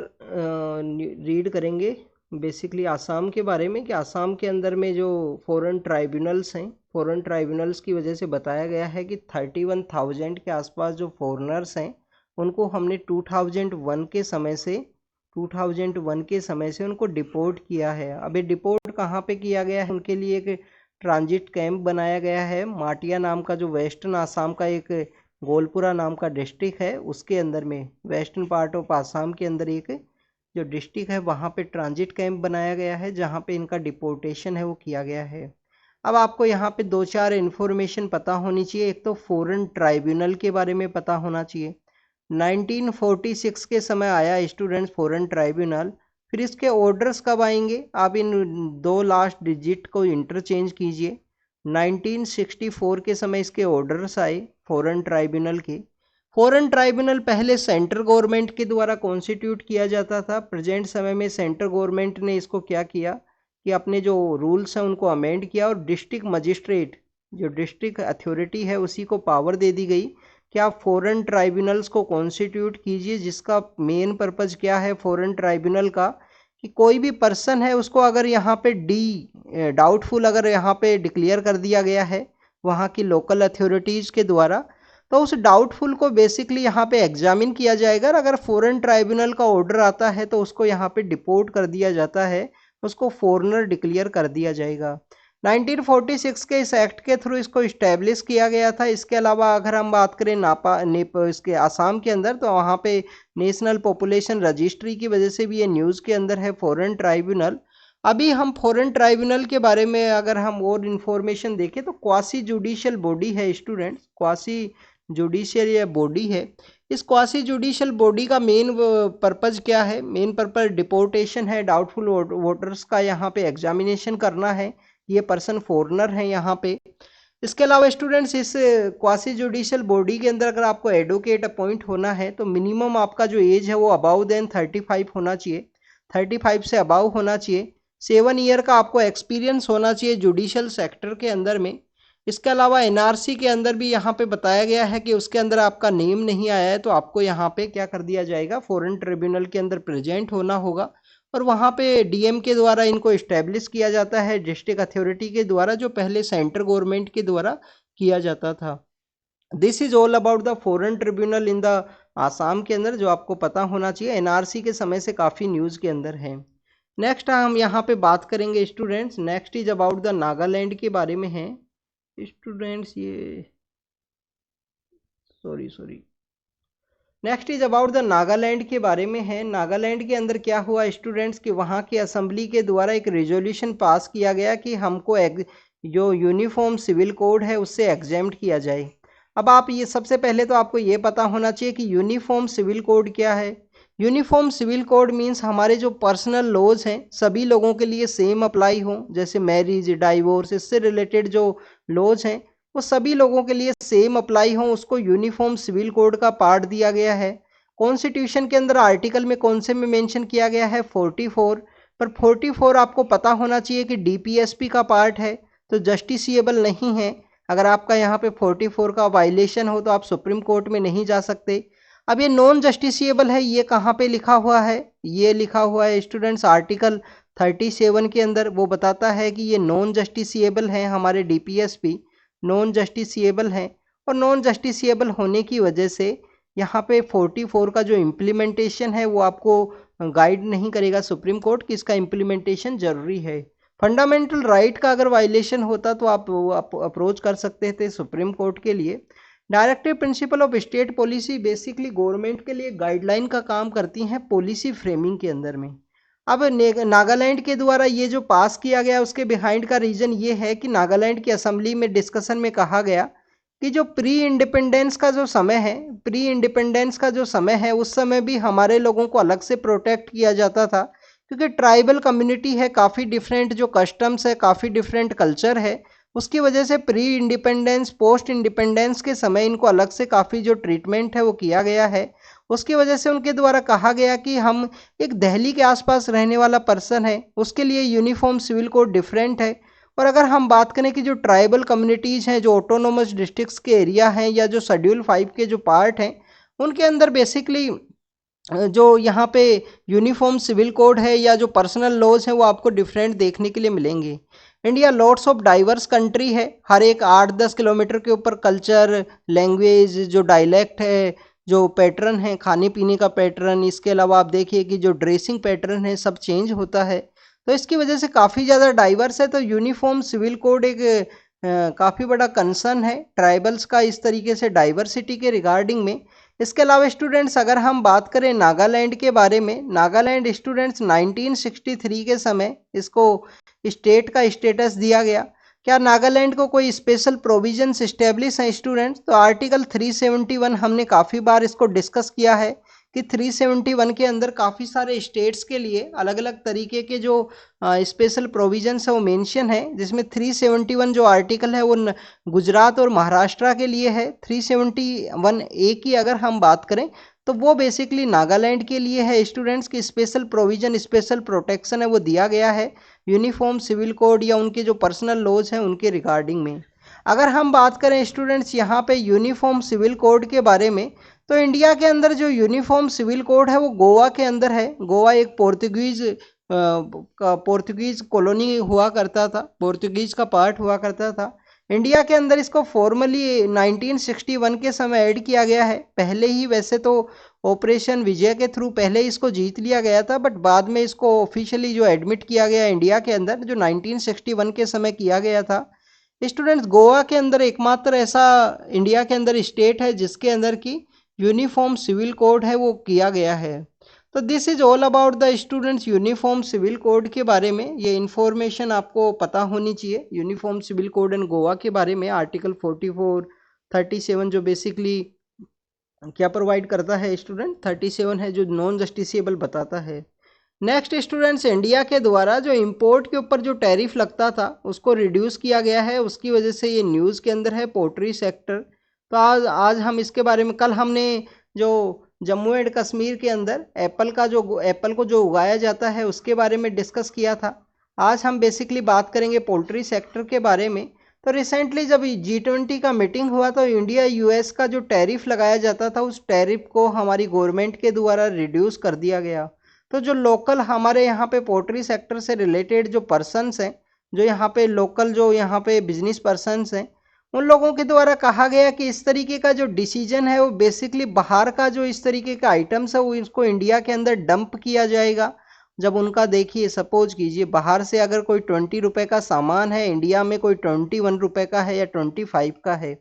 रीड करेंगे बेसिकली आसाम के बारे में, कि आसाम के अंदर में जो फॉरेन ट्राइब्यूनल्स हैं, फॉरेन ट्राइब्यूनल्स की वजह से बताया गया है कि 31,000 के आसपास जो फॉरेनर्स हैं उनको हमने 2001 के समय से उनको डिपोर्ट किया है। अब ये डिपोर्ट कहाँ पे किया गया है, उनके लिए एक ट्रांजिट कैंप बनाया गया है माटिया नाम का, जो वेस्टर्न आसाम का एक गोलपुरा नाम का डिस्ट्रिक्ट है उसके अंदर में, वेस्टर्न पार्ट ऑफ आसाम के अंदर एक जो डिस्ट्रिक्ट है वहाँ पे ट्रांजिट कैंप बनाया गया है जहाँ पे इनका डिपोर्टेशन है वो किया गया है। अब आपको यहाँ पे 2-4 इन्फॉर्मेशन पता होनी चाहिए। एक तो फॉरेन ट्राइब्यूनल के बारे में पता होना चाहिए। 1946 के समय आया स्टूडेंट्स फॉरेन ट्राइब्यूनल। फिर इसके ऑर्डर्स कब आएंगे, आप इन 2 लास्ट डिजिट को इंटरचेंज कीजिए। 1964 के समय इसके ऑर्डर्स आए फॉरेन ट्राइब्यूनल के। फॉरेन ट्राइब्यूनल पहले सेंट्रल गवर्नमेंट के द्वारा कॉन्स्टिट्यूट किया जाता था। प्रेजेंट समय में सेंट्रल गवर्नमेंट ने इसको क्या किया कि अपने जो रूल्स हैं उनको अमेंड किया, और डिस्ट्रिक्ट मजिस्ट्रेट जो डिस्ट्रिक्ट अथॉरिटी है उसी को पावर दे दी गई कि आप फॉरेन ट्राइब्यूनल्स को कॉन्स्टिट्यूट कीजिए, जिसका मेन पर्पज़ क्या है फॉरेन ट्राइब्यूनल का, कि कोई भी पर्सन है उसको अगर यहाँ पे डाउटफुल अगर यहाँ पे डिक्लेयर कर दिया गया है वहाँ की लोकल अथॉरिटीज़ के द्वारा, तो उस डाउटफुल को बेसिकली यहाँ पे एग्जामिन किया जाएगा। अगर फॉरेन ट्राइब्यूनल का ऑर्डर आता है तो उसको यहाँ पे डिपोर्ट कर दिया जाता है, उसको फॉरेनर डिक्लेयर कर दिया जाएगा। 1946 के इस एक्ट के थ्रू इसको इस्टेब्लिश किया गया था। इसके अलावा अगर हम बात करें इसके आसाम के अंदर, तो वहाँ पे नेशनल पॉपुलेशन रजिस्ट्री की वजह से भी ये न्यूज़ के अंदर है फॉरेन ट्राइब्यूनल। अभी हम फॉरेन ट्राइब्यूनल के बारे में अगर हम और इन्फॉर्मेशन देखें तो क्वासी जुडिशियल बॉडी है स्टूडेंट्स, क्वासी जुडिशियल ये बॉडी है। इस क्वासी जुडिशियल बॉडी का मेन पर्पज क्या है? मेन पर्पज डिपोर्टेशन है, डाउटफुल वोटर्स का यहाँ पे एग्जामिनेशन करना है, ये पर्सन फॉरेनर है यहाँ पे। इसके अलावा स्टूडेंट्स इस क्वासी जुडिशियल बॉडी के अंदर अगर आपको एडवोकेट अपॉइंट होना है तो मिनिमम आपका जो एज है वो अबाउ देन 35 होना चाहिए, 35 से अबाउ होना चाहिए। 7 ईयर का आपको एक्सपीरियंस होना चाहिए जुडिशियल सेक्टर के अंदर में। इसके अलावा एनआरसी के अंदर भी यहाँ पे बताया गया है कि उसके अंदर आपका नेम नहीं आया है तो आपको यहाँ पे क्या कर दिया जाएगा, फॉरेन ट्रिब्यूनल के अंदर प्रेजेंट होना होगा और वहाँ पे डीएम के द्वारा इनको इस्टेब्लिश किया जाता है, डिस्ट्रिक्ट अथॉरिटी के द्वारा, जो पहले सेंट्रल गवर्नमेंट के द्वारा किया जाता था। This is all about the foreign tribunal in the Assam के अंदर, जो आपको पता होना चाहिए, एनआरसी के समय से काफ़ी न्यूज़ के अंदर है। नेक्स्ट हम यहाँ पे बात करेंगे students, next is about the Nagaland के बारे में है स्टूडेंट्स। ये sorry next is about the Nagaland के बारे में है। नागालैंड के अंदर क्या हुआ स्टूडेंट्स कि वहाँ की असेंबली के द्वारा एक रेजोल्यूशन पास किया गया कि हमको जो यूनिफॉर्म सिविल कोड है उससे एग्जेम्प्ट किया जाए। अब आप ये सबसे पहले तो आपको ये पता होना चाहिए कि यूनिफॉर्म सिविल कोड क्या है। यूनिफॉर्म सिविल कोड मीन्स हमारे जो पर्सनल लॉज हैं सभी लोगों के लिए सेम अप्लाई हो, जैसे मैरिज, डाइवोर्स, इससे रिलेटेड जो लॉज हैं वो सभी लोगों के लिए सेम अप्लाई हो, उसको यूनिफॉर्म सिविल कोड का पार्ट दिया गया है। कॉन्स्टिट्यूशन के अंदर आर्टिकल में कौन से में मेंशन किया गया है? 44। पर 44 आपको पता होना चाहिए कि डीपीएसपी का पार्ट है तो जस्टिसिएबल नहीं है। अगर आपका यहाँ पे 44 का वायलेशन हो तो आप सुप्रीम कोर्ट में नहीं जा सकते। अब ये नॉन जस्टिसिएबल है, ये कहाँ पे लिखा हुआ है? ये लिखा हुआ है स्टूडेंट्स आर्टिकल 37 के अंदर, वो बताता है कि ये नॉन जस्टिसिएबल है, हमारे डीपीएसपी नॉन जस्टिसिएबल है और नॉन जस्टिसिएबल होने की वजह से यहाँ पे 44 का जो इम्प्लीमेंटेशन है वो आपको गाइड नहीं करेगा सुप्रीम कोर्ट कि इसका इम्प्लीमेंटेशन जरूरी है। फंडामेंटल राइट का अगर वायलेशन होता तो आप अप्रोच कर सकते थे सुप्रीम कोर्ट के लिए। Directive principle of state policy basically government के लिए गाइडलाइन का काम करती हैं पॉलिसी फ्रेमिंग के अंदर में। अब नागालैंड के द्वारा ये जो पास किया गया उसके बिहाइंड का रीजन ये है कि नागालैंड की असेंबली में डिस्कशन में कहा गया कि जो प्री इंडिपेंडेंस का जो समय है, प्री इंडिपेंडेंस का जो समय है उस समय भी हमारे लोगों को अलग से प्रोटेक्ट किया जाता था, क्योंकि ट्राइबल कम्युनिटी है, काफ़ी डिफरेंट जो कस्टम्स है, काफ़ी डिफरेंट कल्चर है, उसकी वजह से प्री इंडिपेंडेंस, पोस्ट इंडिपेंडेंस के समय इनको अलग से काफ़ी जो ट्रीटमेंट है वो किया गया है। उसकी वजह से उनके द्वारा कहा गया कि हम एक दिल्ली के आसपास रहने वाला पर्सन है उसके लिए यूनिफॉर्म सिविल कोड डिफरेंट है। और अगर हम बात करें कि जो ट्राइबल कम्युनिटीज़ हैं, जो ऑटोनोमस डिस्ट्रिक्ट्स के एरिया हैं या जो शेड्यूल 5 के जो पार्ट हैं, उनके अंदर बेसिकली जो यहाँ पे यूनिफॉर्म सिविल कोड है या जो पर्सनल लॉज हैं वो आपको डिफरेंट देखने के लिए मिलेंगे। India lots of diverse country है, हर एक 8-10 किलोमीटर के ऊपर कल्चर, लैंग्वेज, जो डायलेक्ट है, जो पैटर्न है खाने पीने का पैटर्न, इसके अलावा आप देखिए कि जो ड्रेसिंग पैटर्न है सब चेंज होता है, तो इसकी वजह से काफ़ी ज़्यादा डाइवर्स है। तो यूनिफॉर्म सिविल कोड एक काफ़ी बड़ा कंसर्न है ट्राइबल्स का इस तरीके से डाइवर्सिटी के रिगार्डिंग में। इसके अलावा स्टूडेंट्स अगर हम बात करें नागालैंड के बारे में, नागालैंड स्टूडेंट्स 1963 के समय इसको स्टेट का स्टेटस दिया गया। क्या नागालैंड को कोई स्पेशल प्रोविजंस इस्टेब्लिश हैं स्टूडेंट्स? तो आर्टिकल 371 हमने काफ़ी बार इसको डिस्कस किया है कि 371 के अंदर काफ़ी सारे स्टेट्स के लिए अलग अलग तरीके के जो स्पेशल प्रोविजंस है वो मेंशन है, जिसमें 371 जो आर्टिकल है वो गुजरात और महाराष्ट्र के लिए है। 371A की अगर हम बात करें तो वो बेसिकली नागालैंड के लिए है स्टूडेंट्स की स्पेशल प्रोविजन, स्पेशल प्रोटेक्शन है वो दिया गया है यूनिफॉर्म सिविल कोड या उनके जो पर्सनल लॉज हैं उनके रिगार्डिंग में। अगर हम बात करें स्टूडेंट्स यहाँ पे यूनिफॉर्म सिविल कोड के बारे में, तो इंडिया के अंदर जो यूनिफॉर्म सिविल कोड है वो गोवा के अंदर है। गोवा एक पोर्तुगीज कॉलोनी हुआ करता था, पोर्तुगीज का पार्ट हुआ करता था। इंडिया के अंदर इसको फॉर्मली 1961 के समय ऐड किया गया है। पहले ही वैसे तो ऑपरेशन विजय के थ्रू पहले इसको जीत लिया गया था, बट बाद में इसको ऑफिशियली जो एडमिट किया गया इंडिया के अंदर, जो 1961 के समय किया गया था। स्टूडेंट्स, गोवा के अंदर एकमात्र ऐसा इंडिया के अंदर स्टेट है जिसके अंदर की यूनिफॉर्म सिविल कोड है वो किया गया है। तो this is all about the students uniform civil code के बारे में। ये इन्फॉर्मेशन आपको पता होनी चाहिए uniform civil code and Goa के बारे में। आर्टिकल 44, 37 जो बेसिकली क्या प्रोवाइड करता है स्टूडेंट, 37 है जो नॉन जस्टिसेबल बताता है। नेक्स्ट स्टूडेंट्स, इंडिया के द्वारा जो इंपोर्ट के ऊपर जो टैरिफ लगता था उसको रिड्यूस किया गया है, उसकी वजह से ये न्यूज़ के अंदर है पोल्ट्री सेक्टर। तो आज हम इसके बारे में, कल हमने जो जम्मू एंड कश्मीर के अंदर एप्पल को जो उगाया जाता है उसके बारे में डिस्कस किया था। आज हम बेसिकली बात करेंगे पोल्ट्री सेक्टर के बारे में। तो रिसेंटली जब G20 का मीटिंग हुआ तो इंडिया यूएस का जो टैरिफ लगाया जाता था उस टैरिफ को हमारी गवर्नमेंट के द्वारा रिड्यूस कर दिया गया। तो जो लोकल हमारे यहाँ पे पोल्ट्री सेक्टर से रिलेटेड जो पर्सनस हैं, जो यहाँ पे लोकल जो यहाँ पे बिजनेस पर्सनस हैं, उन लोगों के द्वारा कहा गया कि इस तरीके का जो डिसीजन है वो बेसिकली बाहर का जो इस तरीके का आइटम्स है वो इसको इंडिया के अंदर डंप किया जाएगा। जब उनका देखिए, सपोज कीजिए बाहर से अगर कोई 20 रुपये का सामान है, इंडिया में कोई 21 रुपये का है या 25 का है,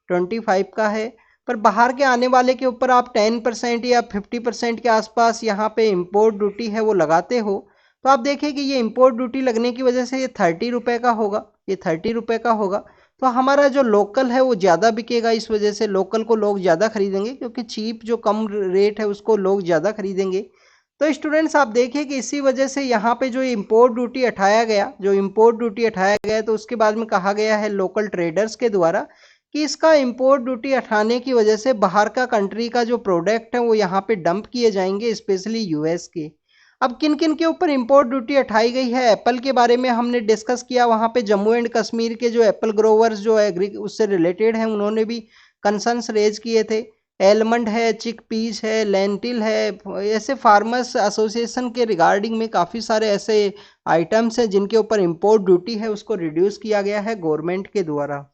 25 का है, पर बाहर के आने वाले के ऊपर आप 10% या 50% के आसपास यहाँ पे इंपोर्ट ड्यूटी है वो लगाते हो। तो आप देखें कि ये इंपोर्ट ड्यूटी लगने की वजह से ये 30 रुपये का होगा, ये 30 रुपये का होगा। तो हमारा जो लोकल है वो ज़्यादा बिकेगा, इस वजह से लोकल को लोग ज़्यादा खरीदेंगे, क्योंकि चीप जो कम रेट है उसको लोग ज़्यादा खरीदेंगे। तो स्टूडेंट्स, आप देखिए कि इसी वजह से यहाँ पे जो इंपोर्ट ड्यूटी हटाया गया, तो उसके बाद में कहा गया है लोकल ट्रेडर्स के द्वारा कि इसका इंपोर्ट ड्यूटी हटाने की वजह से बाहर का कंट्री का जो प्रोडक्ट है वो यहाँ पे डंप किए जाएंगे, स्पेशली यूएस के। अब किन किन के ऊपर इंपोर्ट ड्यूटी हटाई गई है, एप्पल के बारे में हमने डिस्कस किया। वहाँ पे जम्मू एंड कश्मीर के जो एप्पल ग्रोवर्स जो एग्री उससे रिलेटेड हैं उन्होंने भी कंसर्न्स रेज किए थे। एलमंड है, चिक पीस है, लेंटिल है, ऐसे फार्मर्स एसोसिएशन के रिगार्डिंग में काफ़ी सारे ऐसे आइटम्स हैं जिनके ऊपर इंपोर्ट ड्यूटी है उसको रिड्यूस किया गया है गवर्नमेंट के द्वारा।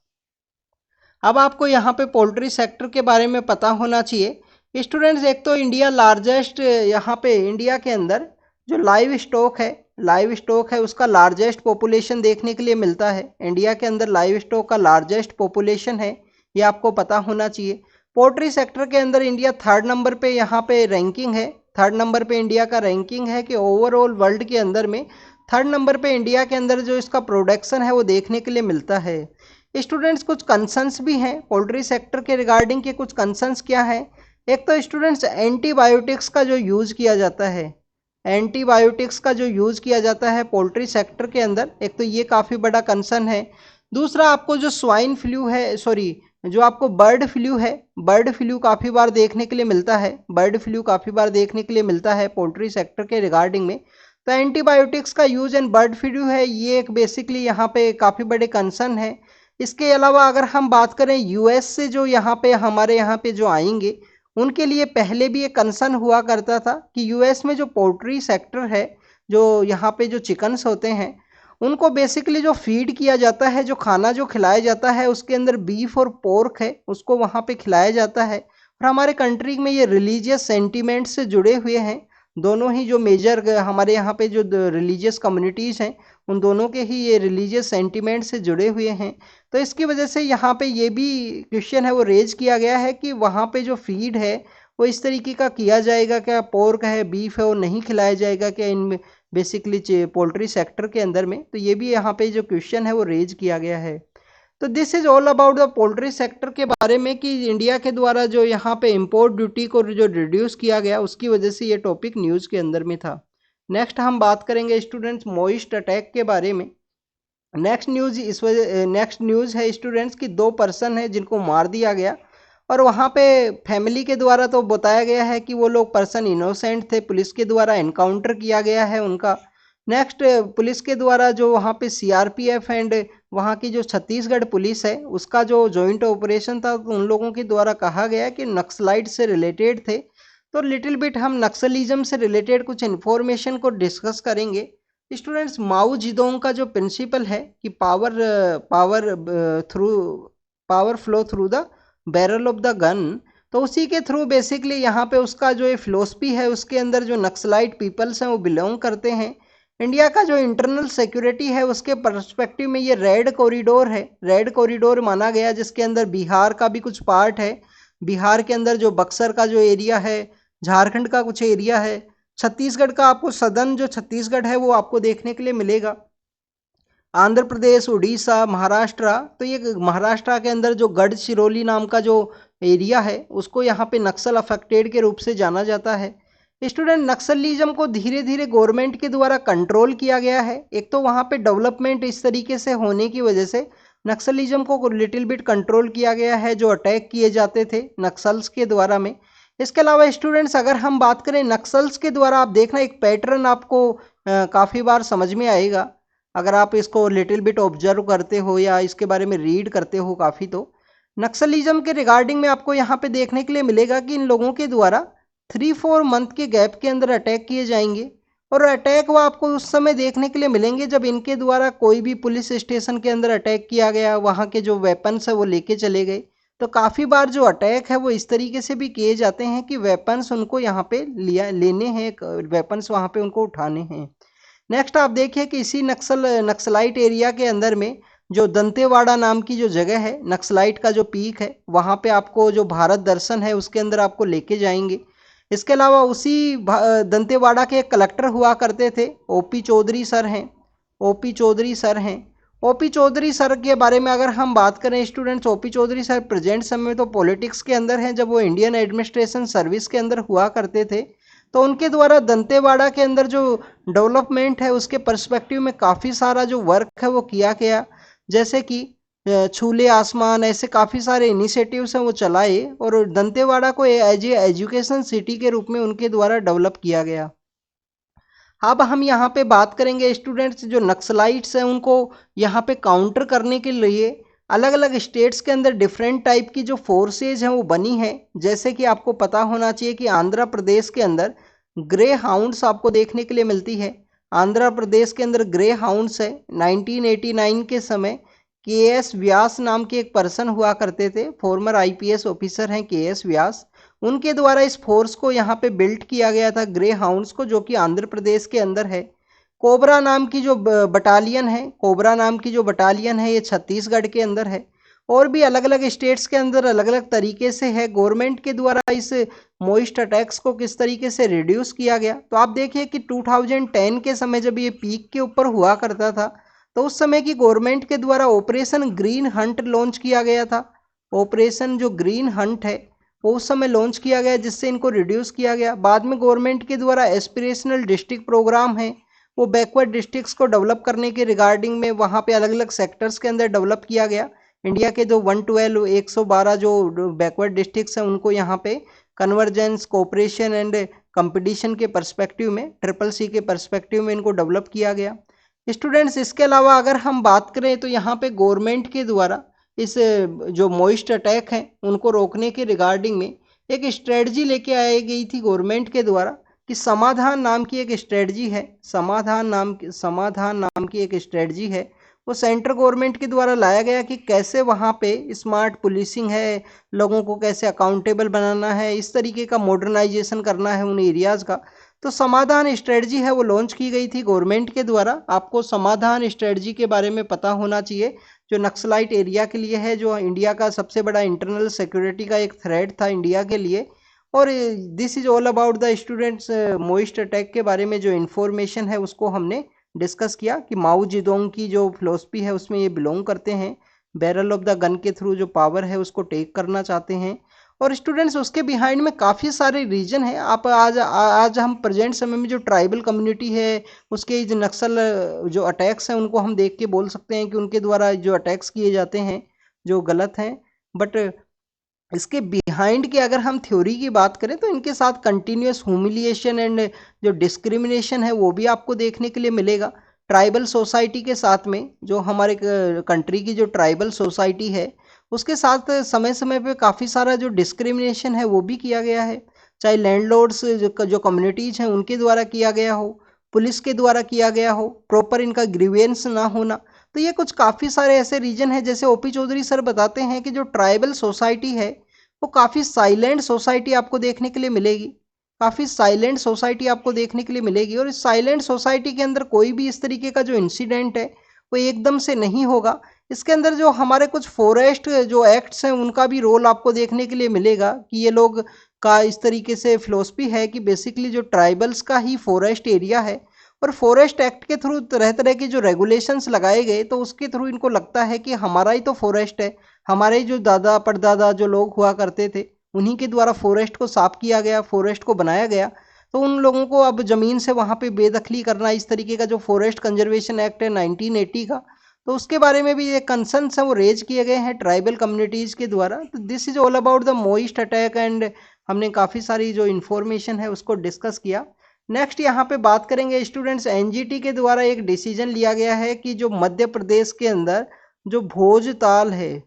अब आपको यहाँ पे पोल्ट्री सेक्टर के बारे में पता होना चाहिए स्टूडेंट्स। एक तो इंडिया लार्जेस्ट, यहाँ पे इंडिया के अंदर जो लाइव स्टॉक है उसका लार्जेस्ट पॉपुलेशन देखने के लिए मिलता है। इंडिया के अंदर लाइव स्टॉक का लार्जेस्ट पॉपुलेशन है, ये आपको पता होना चाहिए। पोल्ट्री सेक्टर के अंदर इंडिया 3rd नंबर पे यहाँ पे रैंकिंग है, 3rd नंबर पे इंडिया का रैंकिंग है कि ओवरऑल वर्ल्ड के अंदर में 3rd नंबर पे इंडिया के अंदर जो इसका प्रोडक्शन है वो देखने के लिए मिलता है। स्टूडेंट्स, कुछ कंसर्न्स भी हैं पोल्ट्री सेक्टर के रिगार्डिंग के। कुछ कंसर्न्स क्या है? एक तो स्टूडेंट्स एंटीबायोटिक्स का जो यूज़ किया जाता है पोल्ट्री सेक्टर के अंदर, एक तो ये काफ़ी बड़ा कंसर्न है। दूसरा, आपको जो स्वाइन फ्लू है, जो आपको बर्ड फ्लू काफ़ी बार देखने के लिए मिलता है पोल्ट्री सेक्टर के रिगार्डिंग में। तो एंटीबायोटिक्स का यूज़ एंड बर्ड फ्लू है, ये एक बेसिकली यहाँ पे काफ़ी बड़े कंसर्न है। इसके अलावा अगर हम बात करें यूएस से जो यहाँ पे हमारे यहाँ पे जो आएंगे, उनके लिए पहले भी एक कंसर्न हुआ करता था कि यूएस में जो पोल्ट्री सेक्टर है, जो यहाँ पे जो चिकन्स होते हैं उनको बेसिकली जो फीड किया जाता है, जो खाना जो खिलाया जाता है उसके अंदर बीफ और पोर्क है उसको वहाँ पे खिलाया जाता है। और हमारे कंट्री में ये रिलीजियस सेंटीमेंट से जुड़े हुए हैं। दोनों ही जो मेजर हमारे यहाँ पे जो रिलीजियस कम्युनिटीज़ हैं उन दोनों के ही ये रिलीजियस सेंटीमेंट से जुड़े हुए हैं। तो इसकी वजह से यहाँ पे ये भी क्वेश्चन है वो रेज किया गया है कि वहाँ पे जो फीड है वो इस तरीके का किया जाएगा क्या, पोर्क है, बीफ है, वो नहीं खिलाया जाएगा क्या इन बेसिकली पोल्ट्री सेक्टर के अंदर में। तो ये भी यहाँ पे जो क्वेश्चन है वो रेज किया गया है। तो this is all about the poultry sector के बारे में कि इंडिया के द्वारा जो यहाँ पे इंपोर्ट ड्यूटी को जो रिड्यूस किया गया उसकी वजह से ये टॉपिक न्यूज़ के अंदर में था। नेक्स्ट हम बात करेंगे स्टूडेंट्स मोइस्ट अटैक के बारे में। नेक्स्ट न्यूज़ है स्टूडेंट्स कि 2 पर्सन है जिनको मार दिया गया, और वहाँ पे फैमिली के द्वारा तो बताया गया है कि वो लोग पर्सन इनोसेंट थे, पुलिस के द्वारा एनकाउंटर किया गया है उनका। नेक्स्ट, पुलिस के द्वारा जो वहाँ पे सीआरपीएफ एंड वहाँ की जो छत्तीसगढ़ पुलिस है उसका जो जॉइंट ऑपरेशन था, तो उन लोगों के द्वारा कहा गया कि नक्सलाइट से रिलेटेड थे। तो लिटिल बिट हम नक्सलिज्म से रिलेटेड कुछ इन्फॉर्मेशन को डिस्कस करेंगे। स्टूडेंट्स, माओ जिदोंग का जो प्रिंसिपल है कि power flow through the barrel of the gun, तो उसी के थ्रू बेसिकली यहाँ पे उसका जो ये फिलोसफी है उसके अंदर जो नक्सलाइट पीपल्स हैं वो बिलोंग करते हैं। इंडिया का जो इंटरनल सिक्योरिटी है उसके पर्सपेक्टिव में ये रेड कॉरिडोर है, रेड कॉरिडोर माना गया, जिसके अंदर बिहार का भी कुछ पार्ट है। बिहार के अंदर जो बक्सर का जो एरिया है, झारखंड का कुछ एरिया है, छत्तीसगढ़ का आपको सदर्न जो छत्तीसगढ़ है वो आपको देखने के लिए मिलेगा, आंध्र प्रदेश, उड़ीसा, महाराष्ट्र। तो ये महाराष्ट्र के अंदर जो गढ़चिरौली नाम का जो एरिया है उसको यहाँ पे नक्सल अफेक्टेड के रूप से जाना जाता है। स्टूडेंट, नक्सलिज्म को धीरे धीरे गवर्नमेंट के द्वारा कंट्रोल किया गया है। एक तो वहाँ पे डेवलपमेंट इस तरीके से होने की वजह से नक्सलिज्म को लिटिल बिट कंट्रोल किया गया है, जो अटैक किए जाते थे नक्सल्स के द्वारा में। इसके अलावा स्टूडेंट्स, अगर हम बात करें नक्सल्स के द्वारा, आप देखना एक पैटर्न आपको काफ़ी बार समझ में आएगा अगर आप इसको लिटिल बिट ऑब्जर्व करते हो या इसके बारे में रीड करते हो काफ़ी। तो नक्सलिज्म के रिगार्डिंग में आपको यहाँ पे देखने के लिए मिलेगा कि इन लोगों के द्वारा 3-4 मंथ के गैप के अंदर अटैक किए जाएंगे, और अटैक वो आपको उस समय देखने के लिए मिलेंगे जब इनके द्वारा कोई भी पुलिस स्टेशन के अंदर अटैक किया गया, वहाँ के जो वेपन्स है वो लेके चले गए। तो काफ़ी बार जो अटैक है वो इस तरीके से भी किए जाते हैं कि वेपन्स उनको यहाँ पे लेने हैं, वेपन्स वहाँ पे उनको उठाने हैं। नेक्स्ट आप देखिए कि इसी नक्सलाइट एरिया के अंदर में जो दंतेवाड़ा नाम की जो जगह है, नक्सलाइट का जो पीक है, वहाँ पे आपको जो भारत दर्शन है उसके अंदर आपको लेके जाएंगे। इसके अलावा उसी दंतेवाड़ा के कलेक्टर हुआ करते थे, ओपी चौधरी सर हैं, ओपी चौधरी सर हैं। ओपी चौधरी सर के बारे में अगर हम बात करें students, OP Chaudhary sir present समय में तो पॉलिटिक्स के अंदर हैं, जब वो इंडियन एडमिनिस्ट्रेशन सर्विस के अंदर हुआ करते थे तो उनके द्वारा दंतेवाड़ा के अंदर जो डेवलपमेंट है उसके पर्सपेक्टिव में काफ़ी सारा जो वर्क है वो किया गया, जैसे कि छूले आसमान, ऐसे काफ़ी सारे इनिशिएटिव्स हैं वो चलाए और दंतेवाड़ा को एज ए एजुकेशन सिटी के रूप में उनके द्वारा डेवलप किया गया। अब हम यहाँ पे बात करेंगे स्टूडेंट्स, जो नक्सलाइट्स हैं उनको यहाँ पे काउंटर करने के लिए अलग अलग स्टेट्स के अंदर डिफरेंट टाइप की जो फोर्सेज हैं वो बनी है। जैसे कि आपको पता होना चाहिए कि आंध्र प्रदेश के अंदर ग्रे हाउंड्स आपको देखने के लिए मिलती है। आंध्र प्रदेश के अंदर ग्रे हाउंड्स है। 1989 के समय के एस व्यास नाम के एक पर्सन हुआ करते थे, फॉर्मर आईपीएस ऑफिसर हैं के एस व्यास, उनके द्वारा इस फोर्स को यहाँ पे बिल्ड किया गया था, ग्रे हाउंड्स को, जो कि आंध्र प्रदेश के अंदर है। कोबरा नाम की जो बटालियन है, कोबरा नाम की जो बटालियन है ये छत्तीसगढ़ के अंदर है। और भी अलग अलग स्टेट्स के अंदर अलग अलग तरीके से है। गवर्नमेंट के द्वारा इस मोइस्ट अटैक्स को किस तरीके से रिड्यूस किया गया, तो आप देखिए कि 2010 के समय जब ये पीक के ऊपर हुआ करता था तो उस समय की गवर्नमेंट के द्वारा ऑपरेशन ग्रीन हंट लॉन्च किया गया था। ऑपरेशन जो ग्रीन हंट है वो उस समय लॉन्च किया गया, जिससे इनको रिड्यूस किया गया। बाद में गवर्नमेंट के द्वारा एस्पिरेशनल डिस्ट्रिक्ट प्रोग्राम है वो बैकवर्ड डिस्ट्रिक्ट्स को डेवलप करने के रिगार्डिंग में वहाँ पे अलग अलग सेक्टर्स के अंदर डेवलप किया गया। इंडिया के जो 112 112 जो बैकवर्ड डिस्ट्रिक्ट्स हैं उनको यहाँ पे कन्वर्जेंस, कोऑपरेशन एंड कंपटीशन के पर्सपेक्टिव में, CCC के पर्सपेक्टिव में इनको डेवलप किया गया। स्टूडेंट्स, इसके अलावा अगर हम बात करें तो यहाँ पे गवर्नमेंट के द्वारा इस जो मॉइस्ट अटैक हैं उनको रोकने के रिगार्डिंग में एक स्ट्रेटजी लेके आई गई थी गवर्नमेंट के द्वारा कि समाधान नाम की एक स्ट्रेटजी है, समाधान नाम की एक स्ट्रेटजी है, वो सेंट्रल गवर्नमेंट के द्वारा लाया गया कि कैसे वहाँ पे स्मार्ट पुलिसिंग है, लोगों को कैसे अकाउंटेबल बनाना है, इस तरीके का मॉडर्नाइजेशन करना है उन एरियाज़ का। तो समाधान स्ट्रेटजी है वो लॉन्च की गई थी गवर्नमेंट के द्वारा। आपको समाधान स्ट्रेटजी के बारे में पता होना चाहिए, जो नक्सलाइट एरिया के लिए है, जो इंडिया का सबसे बड़ा इंटरनल सिक्योरिटी का एक थ्रेट था इंडिया के लिए। और this is all about the students moist attack के बारे में जो इन्फॉर्मेशन है उसको हमने डिस्कस किया कि माओ जेडोंग की जो फिलोसफी है उसमें ये बिलोंग करते हैं, बैरल ऑफ द गन के थ्रू जो पावर है उसको टेक करना चाहते हैं। और स्टूडेंट्स, उसके बिहाइंड में काफ़ी सारे रीजन है। आप आज हम प्रेजेंट समय में जो ट्राइबल कम्युनिटी है उसके जो नक्सल जो अटैक्स हैं उनको हम देख के बोल सकते हैं कि उनके द्वारा जो अटैक्स किए जाते हैं जो गलत हैं। बट इसके बिहाइंड की अगर हम थ्योरी की बात करें तो इनके साथ कंटिन्यूस ह्यूमिलिएशन एंड जो डिस्क्रिमिनेशन है वो भी आपको देखने के लिए मिलेगा। ट्राइबल सोसाइटी के साथ में जो हमारे कंट्री की जो ट्राइबल सोसाइटी है उसके साथ समय समय पे काफ़ी सारा जो डिस्क्रिमिनेशन है वो भी किया गया है, चाहे लैंडलॉर्ड्स जो कम्युनिटीज़ हैं उनके द्वारा किया गया हो, पुलिस के द्वारा किया गया हो, प्रॉपर इनका ग्रीवेंस ना होना। तो ये कुछ काफ़ी सारे ऐसे रीजन है। जैसे ओपी चौधरी सर बताते हैं कि जो ट्राइबल सोसाइटी है वो काफ़ी साइलेंट सोसाइटी आपको देखने के लिए मिलेगी, काफ़ी साइलेंट सोसाइटी आपको देखने के लिए मिलेगी। और इस साइलेंट सोसाइटी के अंदर कोई भी इस तरीके का जो इंसिडेंट है वो एकदम से नहीं होगा। इसके अंदर जो हमारे कुछ फॉरेस्ट जो एक्ट्स हैं उनका भी रोल आपको देखने के लिए मिलेगा कि ये लोग का इस तरीके से फिलोसफी है कि बेसिकली जो ट्राइबल्स का ही फॉरेस्ट एरिया है और फॉरेस्ट एक्ट के थ्रू तरह तरह के जो रेगुलेशंस लगाए गए तो उसके थ्रू इनको लगता है कि हमारा ही तो फॉरेस्ट है, हमारे जो दादा परदादा जो लोग हुआ करते थे उन्हीं के द्वारा फॉरेस्ट को साफ किया गया, फॉरेस्ट को बनाया गया। तो उन लोगों को अब ज़मीन से वहाँ पे बेदखली करना, इस तरीके का जो फॉरेस्ट कंजर्वेशन एक्ट है 1980 का, तो उसके बारे में भी एक कंसर्न्स हैं वो रेज किए गए हैं ट्राइबल कम्युनिटीज़ के द्वारा। तो this is all about the moist attack and हमने काफ़ी सारी जो इन्फॉर्मेशन है उसको डिस्कस किया। नेक्स्ट यहाँ पे बात करेंगे स्टूडेंट्स, एनजीटी के द्वारा एक डिसीजन लिया गया है कि जो मध्य प्रदेश के अंदर जो भोज ताल है,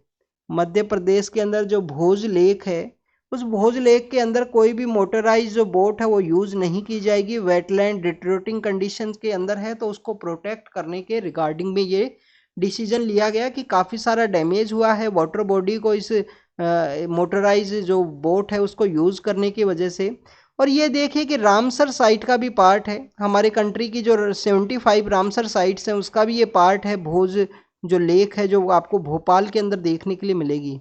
मध्य प्रदेश के अंदर जो भोज लेक है, उस भोज लेक के अंदर कोई भी मोटराइज जो बोट है वो यूज़ नहीं की जाएगी। वेटलैंड डिटरेटिंग कंडीशन के अंदर है तो उसको प्रोटेक्ट करने के रिगार्डिंग में ये डिसीजन लिया गया कि काफ़ी सारा डैमेज हुआ है वाटर बॉडी को इस मोटराइज जो बोट है उसको यूज़ करने की वजह से। और ये देखिए कि रामसर साइट का भी पार्ट है, हमारे कंट्री की जो 75 रामसर साइट्स हैं उसका भी ये पार्ट है। भोज जो लेक है जो आपको भोपाल के अंदर देखने के लिए मिलेगी।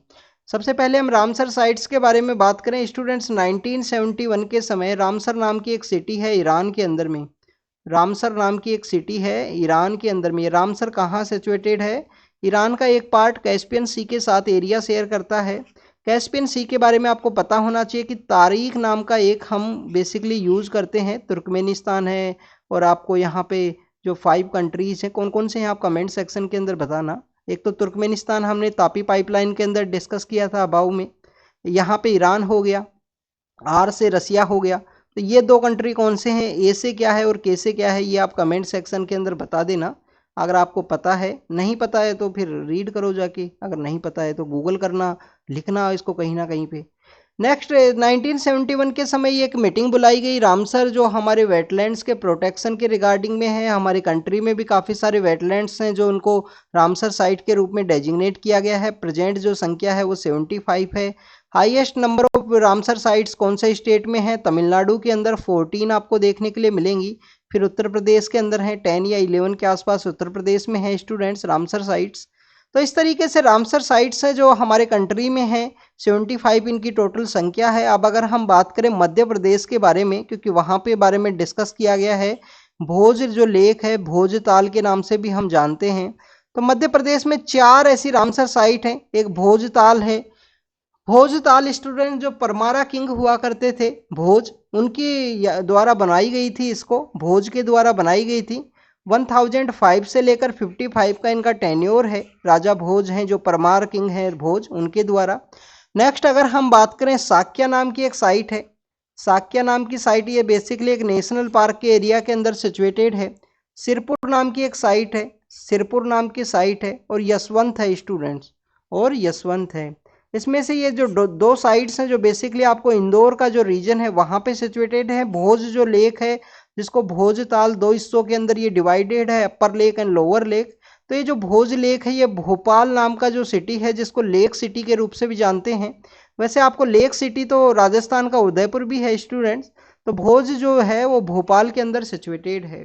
सबसे पहले हम रामसर साइट्स के बारे में बात करें स्टूडेंट्स, 1971 के समय रामसर नाम की एक सिटी है ईरान के अंदर में, रामसर नाम की एक सिटी है ईरान के अंदर में। ये रामसर कहाँ सिचुएटेड है? ईरान का एक पार्ट कैस्पियन सी के साथ एरिया शेयर करता है। कैस्पियन सी के बारे में आपको पता होना चाहिए कि तारीख नाम का एक हम बेसिकली यूज़ करते हैं, तुर्कमेनिस्तान है और आपको यहाँ पे जो 5 कंट्रीज़ हैं कौन कौन से हैं आप कमेंट सेक्शन के अंदर बताना। एक तो तुर्कमेनिस्तान हमने तापी पाइपलाइन के अंदर डिस्कस किया था अबाउ में, यहाँ पे ईरान हो गया, आर से रसिया हो गया। तो ये 2 कंट्री कौन से हैं, ए से क्या है और के से क्या है, ये आप कमेंट सेक्शन के अंदर बता देना। अगर आपको पता है, नहीं पता है तो फिर रीड करो जाके, अगर नहीं पता है तो गूगल करना, लिखना इसको कहीं ना कहीं पे। नेक्स्ट 1971 के समय एक मीटिंग बुलाई गई रामसर जो हमारे वेटलैंड्स के प्रोटेक्शन के रिगार्डिंग में है। हमारी कंट्री में भी काफ़ी सारे वेटलैंड्स हैं जो उनको रामसर साइट के रूप में डेजिग्नेट किया गया है। प्रेजेंट जो संख्या है वो 75 है। Highest number of Ramsar sites कौन से स्टेट में है? तमिलनाडु के अंदर 14 आपको देखने के लिए मिलेंगी। फिर उत्तर प्रदेश के अंदर है 10 या 11 के आसपास उत्तर प्रदेश में है स्टूडेंट्स रामसर साइट्स। तो इस तरीके से रामसर साइट्स है जो हमारे कंट्री में है, 75 इनकी टोटल संख्या है। अब अगर हम बात करें मध्य प्रदेश के बारे में, क्योंकि वहाँ पे बारे में डिस्कस किया गया है, भोज जो लेक है भोज ताल के नाम से भी हम जानते हैं। तो मध्य प्रदेश में 4 ऐसी रामसर साइट हैं। एक भोज ताल है, भोजताल स्टूडेंट जो परमारा किंग हुआ करते थे भोज, उनकी द्वारा बनाई गई थी, इसको भोज के द्वारा बनाई गई थी। 1005 से लेकर 55 का इनका टेन्योर है। राजा भोज हैं जो परमार किंग हैं भोज, उनके द्वारा। नेक्स्ट अगर हम बात करें, साक्या नाम की एक साइट है। साक्या नाम की साइट ये बेसिकली एक नेशनल पार्क के एरिया के अंदर सिचुएटेड है। सिरपुर नाम की एक साइट है, सिरपुर नाम की साइट है। और यशवंत है स्टूडेंट्स, और यशवंत है। इसमें से ये जो दो साइट्स हैं जो बेसिकली आपको इंदौर का जो रीजन है वहाँ पे सिचुएटेड है। भोज जो लेक है जिसको भोज ताल 2 हिस्सों के अंदर ये डिवाइडेड है, अपर लेक एंड लोअर लेक। तो ये जो भोज लेक है ये भोपाल नाम का जो सिटी है जिसको लेक सिटी के रूप से भी जानते हैं। वैसे आपको लेक सिटी तो राजस्थान का उदयपुर भी है स्टूडेंट्स। तो भोज जो है वो भोपाल के अंदर सिचुएटेड है।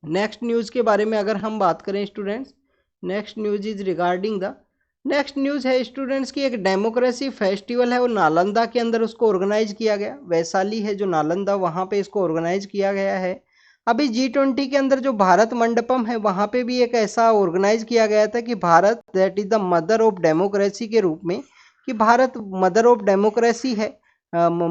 नेक्स्ट न्यूज़ के बारे में अगर हम बात करें students, next news is regarding the, next news है स्टूडेंट्स की एक डेमोक्रेसी फेस्टिवल है वो नालंदा के अंदर उसको ऑर्गेनाइज किया गया। वैशाली है जो नालंदा, वहाँ पे इसको ऑर्गेनाइज किया गया है। अभी G20 के अंदर जो भारत मंडपम है वहाँ पे भी एक ऐसा ऑर्गेनाइज किया गया था कि Bharat that is the mother of democracy के रूप में, कि भारत मदर ऑफ डेमोक्रेसी है,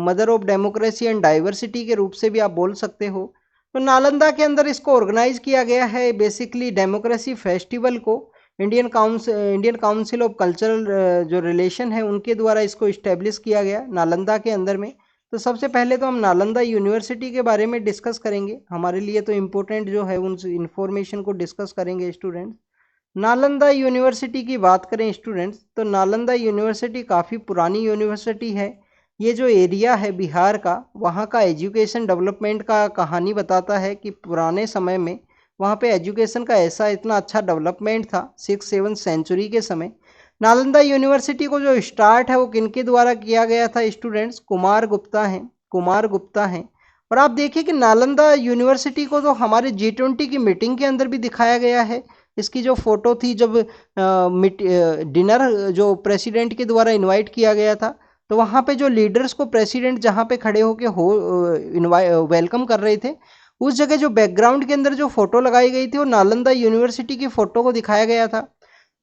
mother of democracy and diversity के रूप से भी आप बोल सकते हो। तो नालंदा के अंदर इसको ऑर्गेनाइज किया गया है बेसिकली डेमोक्रेसी फेस्टिवल को। इंडियन काउंसिल ऑफ कल्चरल जो रिलेशन है उनके द्वारा इसको इस्टेब्लिश किया गया नालंदा के अंदर में। तो सबसे पहले तो हम नालंदा यूनिवर्सिटी के बारे में डिस्कस करेंगे, हमारे लिए तो इम्पोर्टेंट जो है उन इन्फॉर्मेशन को डिस्कस करेंगे स्टूडेंट्स। नालंदा यूनिवर्सिटी की बात करें स्टूडेंट्स, तो नालंदा यूनिवर्सिटी काफ़ी पुरानी यूनिवर्सिटी है। ये जो एरिया है बिहार का, वहाँ का एजुकेशन डेवलपमेंट का कहानी बताता है कि पुराने समय में वहाँ पे एजुकेशन का ऐसा इतना अच्छा डेवलपमेंट था 6-7 सेंचुरी के समय। नालंदा यूनिवर्सिटी को जो स्टार्ट है वो किनके द्वारा किया गया था स्टूडेंट्स? कुमार गुप्ता हैं, कुमार गुप्ता हैं। और आप देखिए कि नालंदा यूनिवर्सिटी को तो हमारे G20 की मीटिंग के अंदर भी दिखाया गया है। इसकी जो फोटो थी जब डिनर जो प्रेसिडेंट के द्वारा इनवाइट किया गया था, तो वहाँ पे जो लीडर्स को प्रेसिडेंट जहाँ पे खड़े होके वेलकम कर रहे थे, उस जगह जो बैकग्राउंड के अंदर जो फोटो लगाई गई थी वो नालंदा यूनिवर्सिटी की फोटो को दिखाया गया था।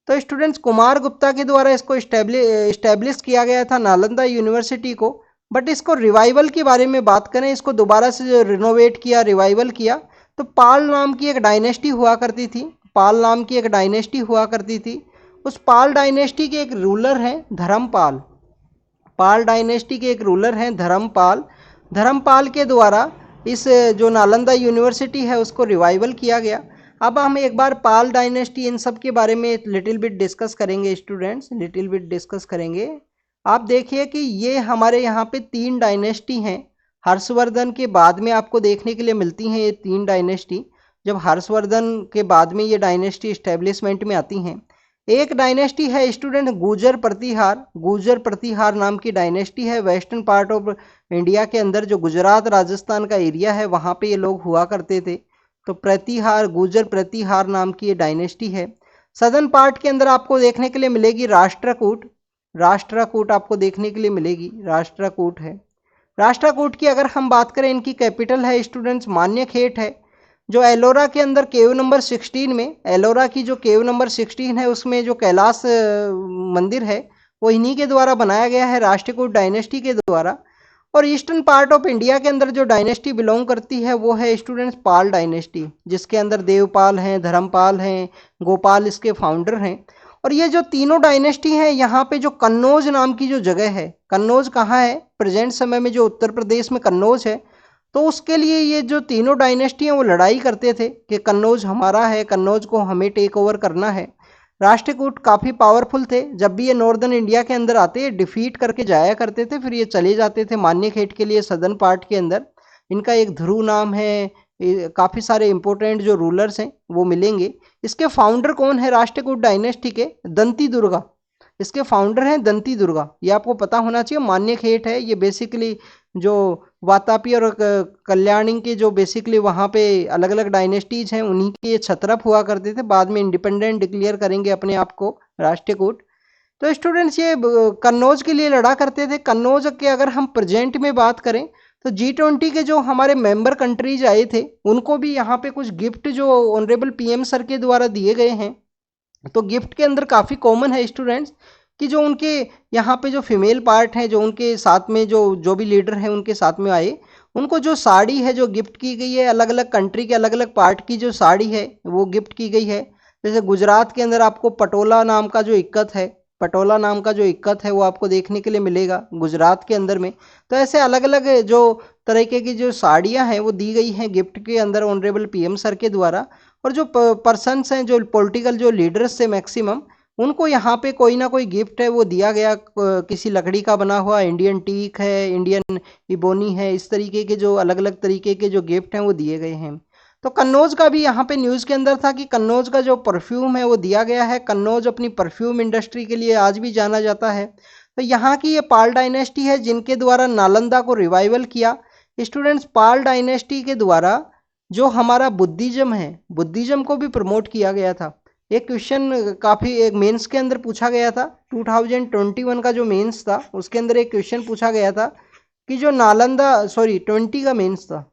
तो स्टूडेंट्स कुमार गुप्ता के द्वारा इसको इस्टेब्लिश किया गया था नालंदा यूनिवर्सिटी को। बट इसको रिवाइवल के बारे में बात करें, इसको दोबारा से जो रिनोवेट किया, रिवाइवल किया, तो पाल नाम की एक डायनेस्टी हुआ करती थी। पाल नाम की एक डायनेस्टी हुआ करती थी। उस पाल डायनेस्टी के एक रूलर हैं धर्मपाल। पाल डायनेस्टी के एक रूलर हैं धर्मपाल। धर्मपाल के द्वारा इस जो नालंदा यूनिवर्सिटी है उसको रिवाइवल किया गया। अब हम एक बार पाल डायनेस्टी इन सब के बारे में लिटिल बिट डिस्कस करेंगे स्टूडेंट्स, लिटिल बिट डिस्कस करेंगे। आप देखिए कि ये हमारे यहाँ पे 3 डायनेस्टी हैं। हर्षवर्धन के बाद में आपको देखने के लिए मिलती हैं ये 3 डायनेस्टी। जब हर्षवर्धन के बाद में ये डायनेस्टी इस्टेब्लिशमेंट में आती हैं। एक डायनेस्टी है स्टूडेंट गुर्जर प्रतिहार। गुर्जर प्रतिहार नाम की डायनेस्टी है। वेस्टर्न पार्ट ऑफ इंडिया के अंदर जो गुजरात राजस्थान का एरिया है वहाँ पे ये लोग हुआ करते थे। तो प्रतिहार, गुर्जर प्रतिहार नाम की ये डायनेस्टी है। सदर्न पार्ट के अंदर आपको देखने के लिए मिलेगी राष्ट्रकूट। राष्ट्रकूट आपको देखने के लिए मिलेगी, राष्ट्रकूट है। राष्ट्रकूट की अगर हम बात करें, इनकी कैपिटल है स्टूडेंट्स मान्यखेट है। जो एलोरा के अंदर केव नंबर 16 में, एलोरा की जो केव नंबर 16 है उसमें जो कैलाश मंदिर है वो इन्हीं के द्वारा बनाया गया है, राष्ट्रकूट डायनेस्टी के द्वारा। और ईस्टर्न पार्ट ऑफ इंडिया के अंदर जो डायनेस्टी बिलोंग करती है वो है स्टूडेंट्स पाल डायनेस्टी, जिसके अंदर देवपाल हैं, धर्मपाल हैं, गोपाल इसके फाउंडर हैं। और ये जो तीनों डायनेस्टी हैं, यहाँ पे जो कन्नौज नाम की जो जगह है, कन्नौज कहाँ है? प्रेजेंट समय में जो उत्तर प्रदेश में कन्नौज है। तो उसके लिए ये जो तीनों डायनेस्टी हैं वो लड़ाई करते थे कि कन्नौज हमारा है, कन्नौज को हमें टेक ओवर करना है। राष्ट्रकूट काफ़ी पावरफुल थे। जब भी ये नॉर्दर्न इंडिया के अंदर आते, डिफीट करके जाया करते थे, फिर ये चले जाते थे मान्यखेट के लिए सदर्न पार्ट के अंदर। इनका एक ध्रुव नाम है। काफ़ी सारे इंपॉर्टेंट जो रूलर्स हैं वो मिलेंगे। इसके फाउंडर कौन है राष्ट्रकूट डायनेस्टी के? दंती दुर्गा। इसके फाउंडर हैं दंती दुर्गा। ये आपको पता होना चाहिए। मान्यखेट है ये बेसिकली जो वातापी और कल्याणी के जो बेसिकली वहाँ पे अलग अलग डायनेस्टीज हैं उन्हीं के छत्रप हुआ करते थे। बाद में इंडिपेंडेंट डिक्लेयर करेंगे अपने आप को राष्ट्रकूट। तो स्टूडेंट्स ये कन्नौज के लिए लड़ा करते थे। कन्नौज के अगर हम प्रेजेंट में बात करें तो G20 के जो हमारे मेंबर कंट्रीज आए थे उनको भी यहाँ पे कुछ गिफ्ट जो ऑनरेबल PM सर के द्वारा दिए गए हैं। तो गिफ्ट के अंदर काफ़ी कॉमन है स्टूडेंट्स कि जो उनके यहाँ पे जो फीमेल पार्ट हैं, जो उनके साथ में जो भी लीडर हैं उनके साथ में आए, उनको जो साड़ी है जो गिफ्ट की गई है, अलग अलग कंट्री के अलग अलग पार्ट की जो साड़ी है वो गिफ्ट की गई है। जैसे गुजरात के अंदर आपको पटोला नाम का जो इक्कत है, पटोला नाम का जो इक्कत है वो आपको देखने के लिए मिलेगा गुजरात के अंदर में। तो ऐसे अलग अलग जो तरीके की जो साड़ियाँ हैं वो दी गई हैं गिफ्ट के अंदर ऑनरेबल PM सर के द्वारा। और जो पर्सनस हैं, जो पॉलिटिकल जो लीडर्स थे मैक्सिमम, उनको यहाँ पे कोई ना कोई गिफ्ट है वो दिया गया। किसी लकड़ी का बना हुआ इंडियन टीक है, इंडियन इबोनी है, इस तरीके के जो अलग अलग तरीके के जो गिफ्ट हैं वो दिए गए हैं। तो कन्नौज का भी यहाँ पे न्यूज़ के अंदर था कि कन्नौज का जो परफ्यूम है वो दिया गया है। कन्नौज अपनी परफ्यूम इंडस्ट्री के लिए आज भी जाना जाता है। तो यहाँ की ये पाल डायनेस्टी है जिनके द्वारा नालंदा को रिवाइवल किया। स्टूडेंट्स पाल डायनेस्टी के द्वारा जो हमारा बुद्धिज्म है, बुद्धिज्म को भी प्रमोट किया गया था। एक क्वेश्चन काफ़ी एक मेंस के अंदर पूछा गया था 2021 का जो मेंस था उसके अंदर एक क्वेश्चन पूछा गया था कि जो नालंदा 20 का मेंस था,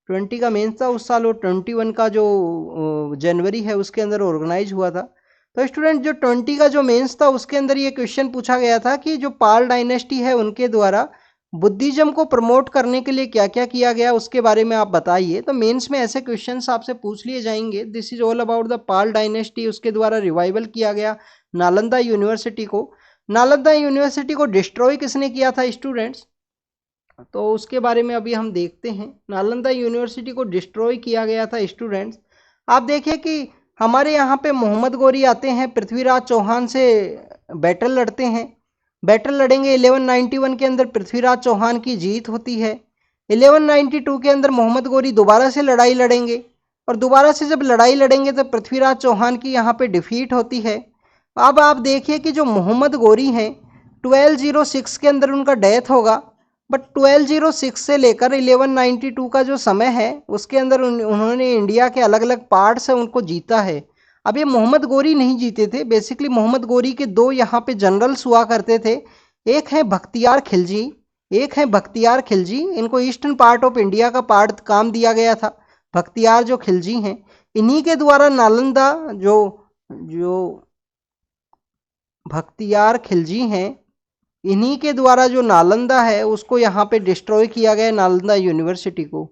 20 का मेंस था उस साल, और 21 का जो जनवरी है उसके अंदर ऑर्गेनाइज हुआ था। तो स्टूडेंट जो 20 का जो मेंस था उसके अंदर ये क्वेश्चन पूछा गया था कि जो पाल डायनेस्टी है उनके द्वारा बुद्धिज्म को प्रमोट करने के लिए क्या क्या किया गया उसके बारे में आप बताइए। तो मेंस में ऐसे क्वेश्चंस आपसे पूछ लिए जाएंगे। This is all about the Pal dynasty. उसके द्वारा रिवाइवल किया गया नालंदा यूनिवर्सिटी को। नालंदा यूनिवर्सिटी को डिस्ट्रॉय किसने किया था स्टूडेंट्स? तो उसके बारे में अभी हम देखते हैं। नालंदा यूनिवर्सिटी को डिस्ट्रॉय किया गया था स्टूडेंट्स। आप देखिए कि हमारे यहाँ पे मोहम्मद गौरी आते हैं, पृथ्वीराज चौहान से बैटल लड़ते हैं। बैटल लड़ेंगे 1191 के अंदर पृथ्वीराज चौहान की जीत होती है। 1192 के अंदर मोहम्मद गोरी दोबारा से लड़ाई लड़ेंगे और दोबारा से जब लड़ाई लड़ेंगे तो पृथ्वीराज चौहान की यहाँ पे डिफीट होती है। अब आप देखिए कि जो मोहम्मद गोरी हैं 1206 के अंदर उनका डेथ होगा, बट 1206 से लेकर 1192 का जो समय है उसके अंदर उन्होंने इंडिया के अलग अलग पार्ट से उनको जीता है। अब ये मोहम्मद गोरी नहीं जीते थे, बेसिकली मोहम्मद गोरी के दो यहाँ पे जनरल्स हुआ करते थे, एक है बख्तियार खिलजी, एक है बख्तियार खिलजी। इनको ईस्टर्न पार्ट ऑफ इंडिया का पार्ट काम दिया गया था। बख्तियार जो खिलजी हैं इन्हीं के द्वारा नालंदा जो जो बख्तियार खिलजी हैं इन्हीं के द्वारा जो नालंदा है उसको यहाँ पे डिस्ट्रॉय किया गया, नालंदा यूनिवर्सिटी को।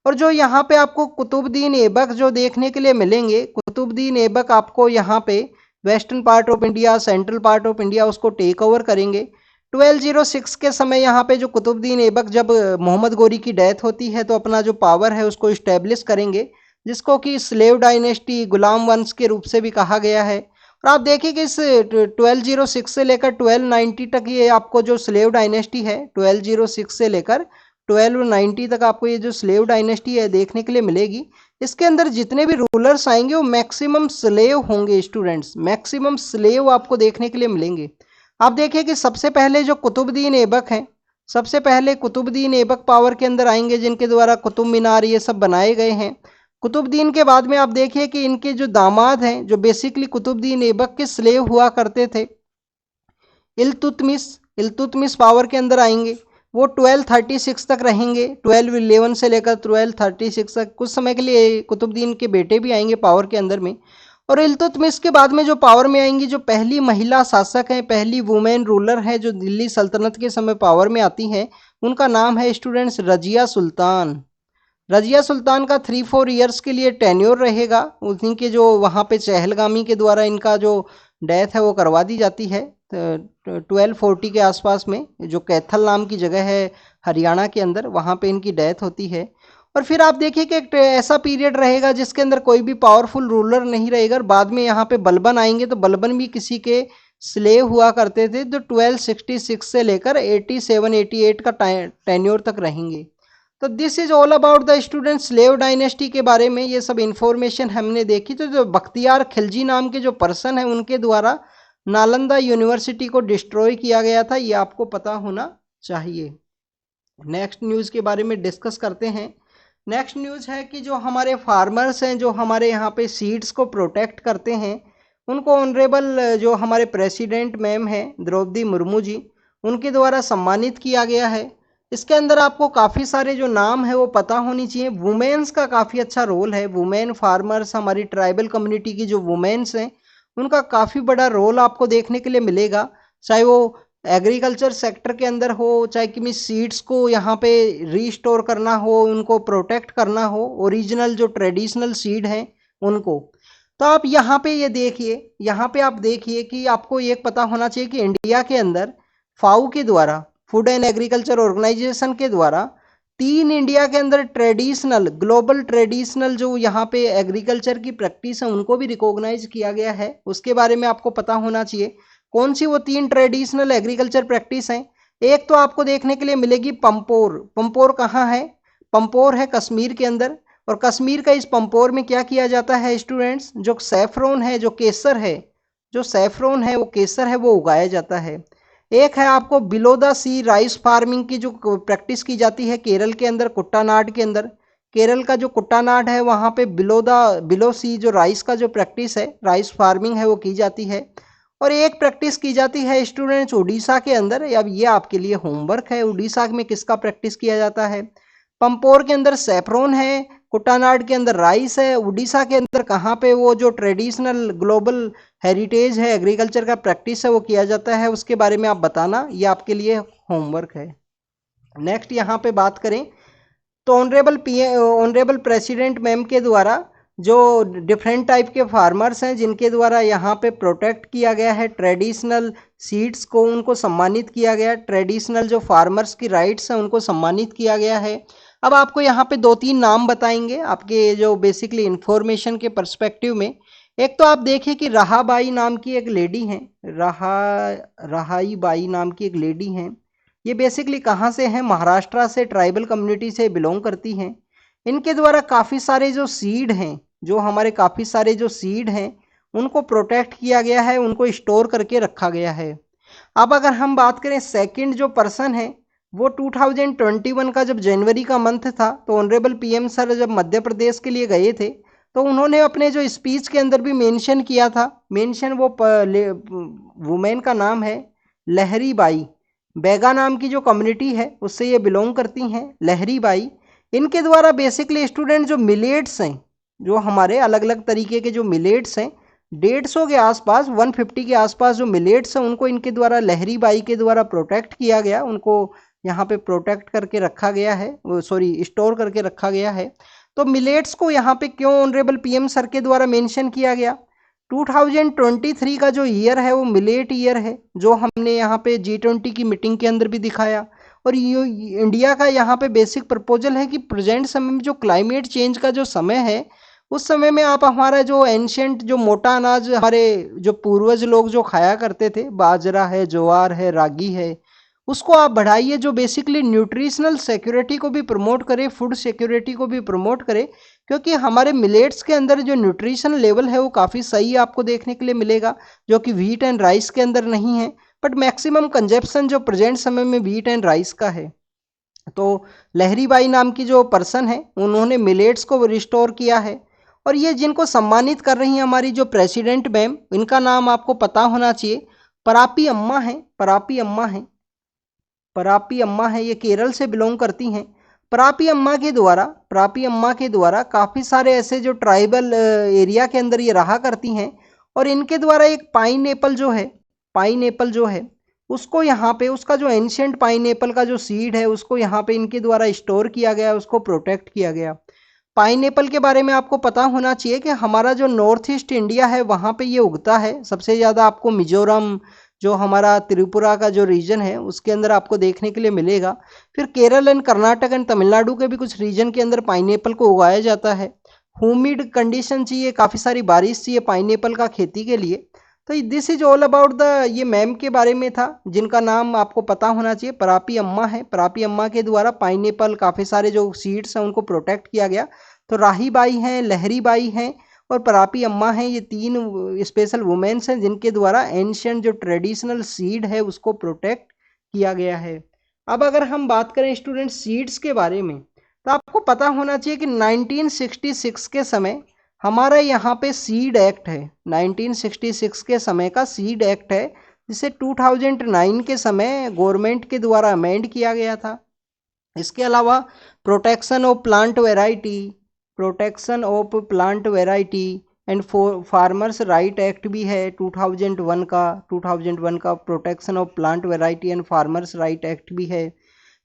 और जो यहाँ पे आपको कुतुबुद्दीन ऐबक जो देखने के लिए मिलेंगे, कुतुबुद्दीन ऐबक आपको यहाँ पे western part of India, central part of India उसको टेक ओवर करेंगे। 1206 के समय यहाँ पे जो कुतुबुद्दीन ऐबक जब मोहम्मद गोरी की डेथ होती है तो अपना जो पावर है उसको इस्टेब्लिश करेंगे, जिसको कि स्लेव डायनेस्टी, गुलाम वंश के रूप से भी कहा गया है। और आप देखिए कि इस 1206 से लेकर 1290 तक ये आपको जो स्लेव डायनेस्टी है, 1206 से लेकर 1290 तक आपको ये जो स्लेव डायनेस्टी है देखने के लिए मिलेगी। इसके अंदर जितने भी रूलर्स आएंगे वो मैक्सिमम स्लेव होंगे स्टूडेंट्स, मैक्सिमम स्लेव आपको देखने के लिए मिलेंगे। आप देखिए कि सबसे पहले जो कुतुबुद्दीन ऐबक हैं, सबसे पहले कुतुबुद्दीन ऐबक पावर के अंदर आएंगे, जिनके द्वारा कुतुब मीनार ये सब बनाए गए हैं। कुतुबुद्दीन के बाद में आप देखिए कि इनके जो दामाद हैं, जो बेसिकली कुतुबुद्दीन ऐबक के स्लेव हुआ करते थे, इल्तुतमिश पावर के अंदर आएंगे। वो 1236 तक रहेंगे, 1211 से लेकर 1236 तक। कुछ समय के लिए कुतुबुद्दीन के बेटे भी आएंगे पावर के अंदर में। और इल्तुतमिश के बाद में जो पावर में आएंगी, जो पहली महिला शासक हैं, पहली वुमेन रूलर है जो दिल्ली सल्तनत के समय पावर में आती हैं, उनका नाम है स्टूडेंट्स रजिया सुल्तान। रजिया सुल्तान का 3-4 ईयर्स के लिए टेन्योर रहेगा। उन्हीं के जो वहाँ पे चहलगामी के द्वारा इनका जो डेथ है वो करवा दी जाती है 1240 के आसपास में, जो कैथल नाम की जगह है हरियाणा के अंदर, वहाँ पे इनकी डेथ होती है। और फिर आप देखिए कि एक ऐसा पीरियड रहेगा जिसके अंदर कोई भी पावरफुल रूलर नहीं रहेगा। और बाद में यहाँ पे बलबन आएंगे, तो बलबन भी किसी के स्लेव हुआ करते थे, जो 1266 से लेकर 87-88 का टेन्योर तक रहेंगे। तो this is all about the student slave dynasty के बारे में ये सब इंफॉर्मेशन हमने देखी। तो जो बख्तियार खिलजी नाम के जो पर्सन है उनके द्वारा नालंदा यूनिवर्सिटी को डिस्ट्रॉय किया गया था, ये आपको पता होना चाहिए। नेक्स्ट न्यूज़ के बारे में डिस्कस करते हैं। नेक्स्ट न्यूज़ है कि जो हमारे फार्मर्स हैं, जो हमारे यहाँ पे सीड्स को प्रोटेक्ट करते हैं, उनको ऑनरेबल जो हमारे प्रेसिडेंट मैम हैं द्रौपदी मुर्मू जी, उनके द्वारा सम्मानित किया गया है। इसके अंदर आपको काफ़ी सारे जो नाम है वो पता होनी चाहिए। वुमेन्स का काफ़ी अच्छा रोल है, वुमेन फार्मर्स, हमारी ट्राइबल कम्युनिटी की जो वुमेन्स हैं उनका काफ़ी बड़ा रोल आपको देखने के लिए मिलेगा, चाहे वो एग्रीकल्चर सेक्टर के अंदर हो, चाहे कि सीड्स को यहाँ पे रीस्टोर करना हो, उनको प्रोटेक्ट करना हो, ओरिजिनल जो ट्रेडिशनल सीड हैं उनको। तो आप यहाँ पे ये देखिए, यहाँ पे आप देखिए कि आपको ये पता होना चाहिए कि इंडिया के अंदर फाओ के द्वारा, फूड एंड एग्रीकल्चर ऑर्गेनाइजेशन के द्वारा 3 इंडिया के अंदर ट्रेडिशनल, ग्लोबल ट्रेडिशनल जो यहाँ पे एग्रीकल्चर की प्रैक्टिस है उनको भी रिकॉग्नाइज किया गया है। उसके बारे में आपको पता होना चाहिए कौन सी वो 3 ट्रेडिशनल एग्रीकल्चर प्रैक्टिस हैं। एक तो आपको देखने के लिए मिलेगी पंपोर। पंपोर कहाँ है? पंपोर है कश्मीर के अंदर। और कश्मीर का इस पंपोर में क्या किया जाता है स्टूडेंट्स, जो सैफरोन है, जो केसर है, जो सैफरोन है, वो केसर है, वो उगाया जाता है। एक है आपको below the sea rice farming की जो प्रैक्टिस की जाती है केरल के अंदर, कुट्टानाड के अंदर। केरल का जो कुट्टानाड है वहाँ पे बिलो सी जो राइस का जो प्रैक्टिस है, राइस फार्मिंग है, वो की जाती है। और एक प्रैक्टिस की जाती है स्टूडेंट्स उड़ीसा के अंदर। अब ये आपके लिए होमवर्क है, उड़ीसा में किसका प्रैक्टिस किया जाता है? पंपोर के अंदर सैफरोन है, कुट्टानाड के अंदर राइस है, उड़ीसा के अंदर कहाँ पे वो जो ट्रेडिशनल ग्लोबल हेरिटेज है एग्रीकल्चर का प्रैक्टिस है वो किया जाता है, उसके बारे में आप बताना, ये आपके लिए होमवर्क है। नेक्स्ट यहाँ पे बात करें तो ऑनरेबल प्रेसिडेंट मैम के द्वारा जो डिफरेंट टाइप के फार्मर्स हैं जिनके द्वारा यहाँ पे प्रोटेक्ट किया गया है ट्रेडिशनल सीड्स को, उनको सम्मानित किया गया। ट्रेडिशनल जो फार्मर्स की राइट्स हैं उनको सम्मानित किया गया है। अब आपको यहाँ पे 2-3 नाम बताएंगे आपके जो बेसिकली इंफॉर्मेशन के पर्सपेक्टिव में। एक तो आप देखिए कि रहाबाई नाम की एक लेडी हैं, रहाई बाई नाम की एक लेडी हैं। ये बेसिकली कहाँ से हैं? महाराष्ट्र से, ट्राइबल कम्युनिटी से बिलोंग करती हैं। इनके द्वारा काफ़ी सारे जो सीड हैं, जो हमारे काफ़ी सारे जो सीड हैं, उनको प्रोटेक्ट किया गया है, उनको स्टोर करके रखा गया है। अब अगर हम बात करें सेकंड जो पर्सन है, वो 2021 का जब जनवरी का मंथ था, तो ऑनरेबल पीएम सर जब मध्य प्रदेश के लिए गए थे, तो उन्होंने अपने जो स्पीच के अंदर भी मेंशन किया था। मेंशन वो वुमेन का नाम है लहरी बाई। बैगा नाम की जो कम्युनिटी है उससे ये बिलोंग करती हैं, लहरी बाई। इनके द्वारा बेसिकली स्टूडेंट जो मिलेट्स हैं, जो हमारे अलग अलग तरीके के जो मिलेट्स हैं, 150 के आसपास, 150 के आसपास जो मिलेट्स हैं, उनको इनके द्वारा लहरी बाई के द्वारा प्रोटेक्ट किया गया। उनको यहाँ पे प्रोटेक्ट करके रखा गया है, सॉरी स्टोर करके रखा गया है। तो मिलेट्स को यहाँ पे क्यों ऑनरेबल पीएम सर के द्वारा मेंशन किया गया? 2023 का जो ईयर है वो मिलेट ईयर है, जो हमने यहाँ पे G20 की मीटिंग के अंदर भी दिखाया। और ये इंडिया का यहाँ पे बेसिक प्रपोजल है कि प्रेजेंट समय में जो क्लाइमेट चेंज का जो समय है, उस समय में आप हमारा जो एंशियंट जो मोटा अनाज हमारे जो पूर्वज लोग जो खाया करते थे, बाजरा है, ज्वार है, रागी है, उसको आप बढ़ाइए, जो बेसिकली न्यूट्रिशनल सिक्योरिटी को भी प्रमोट करे, फूड सिक्योरिटी को भी प्रमोट करे। क्योंकि हमारे मिलेट्स के अंदर जो न्यूट्रिशन लेवल है वो काफ़ी सही आपको देखने के लिए मिलेगा, जो कि व्हीट एंड राइस के अंदर नहीं है। बट मैक्सिमम कंजप्शन जो प्रेजेंट समय में व्हीट एंड राइस का है। तो लहरी बाई नाम की जो पर्सन है, उन्होंने मिलेट्स को रिस्टोर किया है। और ये जिनको सम्मानित कर रही हैं हमारी जो प्रेसिडेंट मैम, इनका नाम आपको पता होना चाहिए, परापी अम्मा है। परापी अम्मा है, परापी अम्मा है, ये केरल से बिलोंग करती हैं। परापी अम्मा के द्वारा काफ़ी सारे ऐसे जो ट्राइबल एरिया के अंदर ये रहा करती हैं। और इनके द्वारा एक पाइन एप्पल जो है उसको यहाँ पे, उसका जो एंशियंट पाइन एप्पल का जो सीड है उसको यहाँ पे इनके द्वारा स्टोर किया गया, उसको प्रोटेक्ट किया गया। पाइन एप्पल के बारे में आपको पता होना चाहिए कि हमारा जो नॉर्थ ईस्ट इंडिया है वहाँ पे ये उगता है सबसे ज़्यादा। आपको मिजोरम, जो हमारा त्रिपुरा का जो रीजन है उसके अंदर आपको देखने के लिए मिलेगा। फिर केरल एंड कर्नाटक एंड तमिलनाडु के भी कुछ रीजन के अंदर पाइनएप्पल को उगाया जाता है। ह्यूमिड कंडीशन चाहिए, काफ़ी सारी बारिश चाहिए पाइनएप्पल का खेती के लिए। तो this is all about the, ये मैम के बारे में था जिनका नाम आपको पता होना चाहिए, परापी अम्मा है। परापी अम्मा के द्वारा पाइनएप्पल काफ़ी सारे जो सीड्स हैं उनको प्रोटेक्ट किया गया। तो राही बाई हैं, लहरी बाई हैं और परापी अम्मा हैं, ये तीन स्पेशल वुमेन्स हैं जिनके द्वारा एंशियंट जो ट्रेडिशनल सीड है उसको प्रोटेक्ट किया गया है। अब अगर हम बात करें स्टूडेंट सीड्स के बारे में, तो आपको पता होना चाहिए कि 1966 के समय हमारा यहाँ पे सीड एक्ट है। 1966 के समय का सीड एक्ट है, जिसे 2009 के समय गवर्नमेंट के द्वारा अमेंड किया गया था। इसके अलावा protection of plant variety, and farmers right act भी है 2001 का protection of plant variety and farmers right act भी है।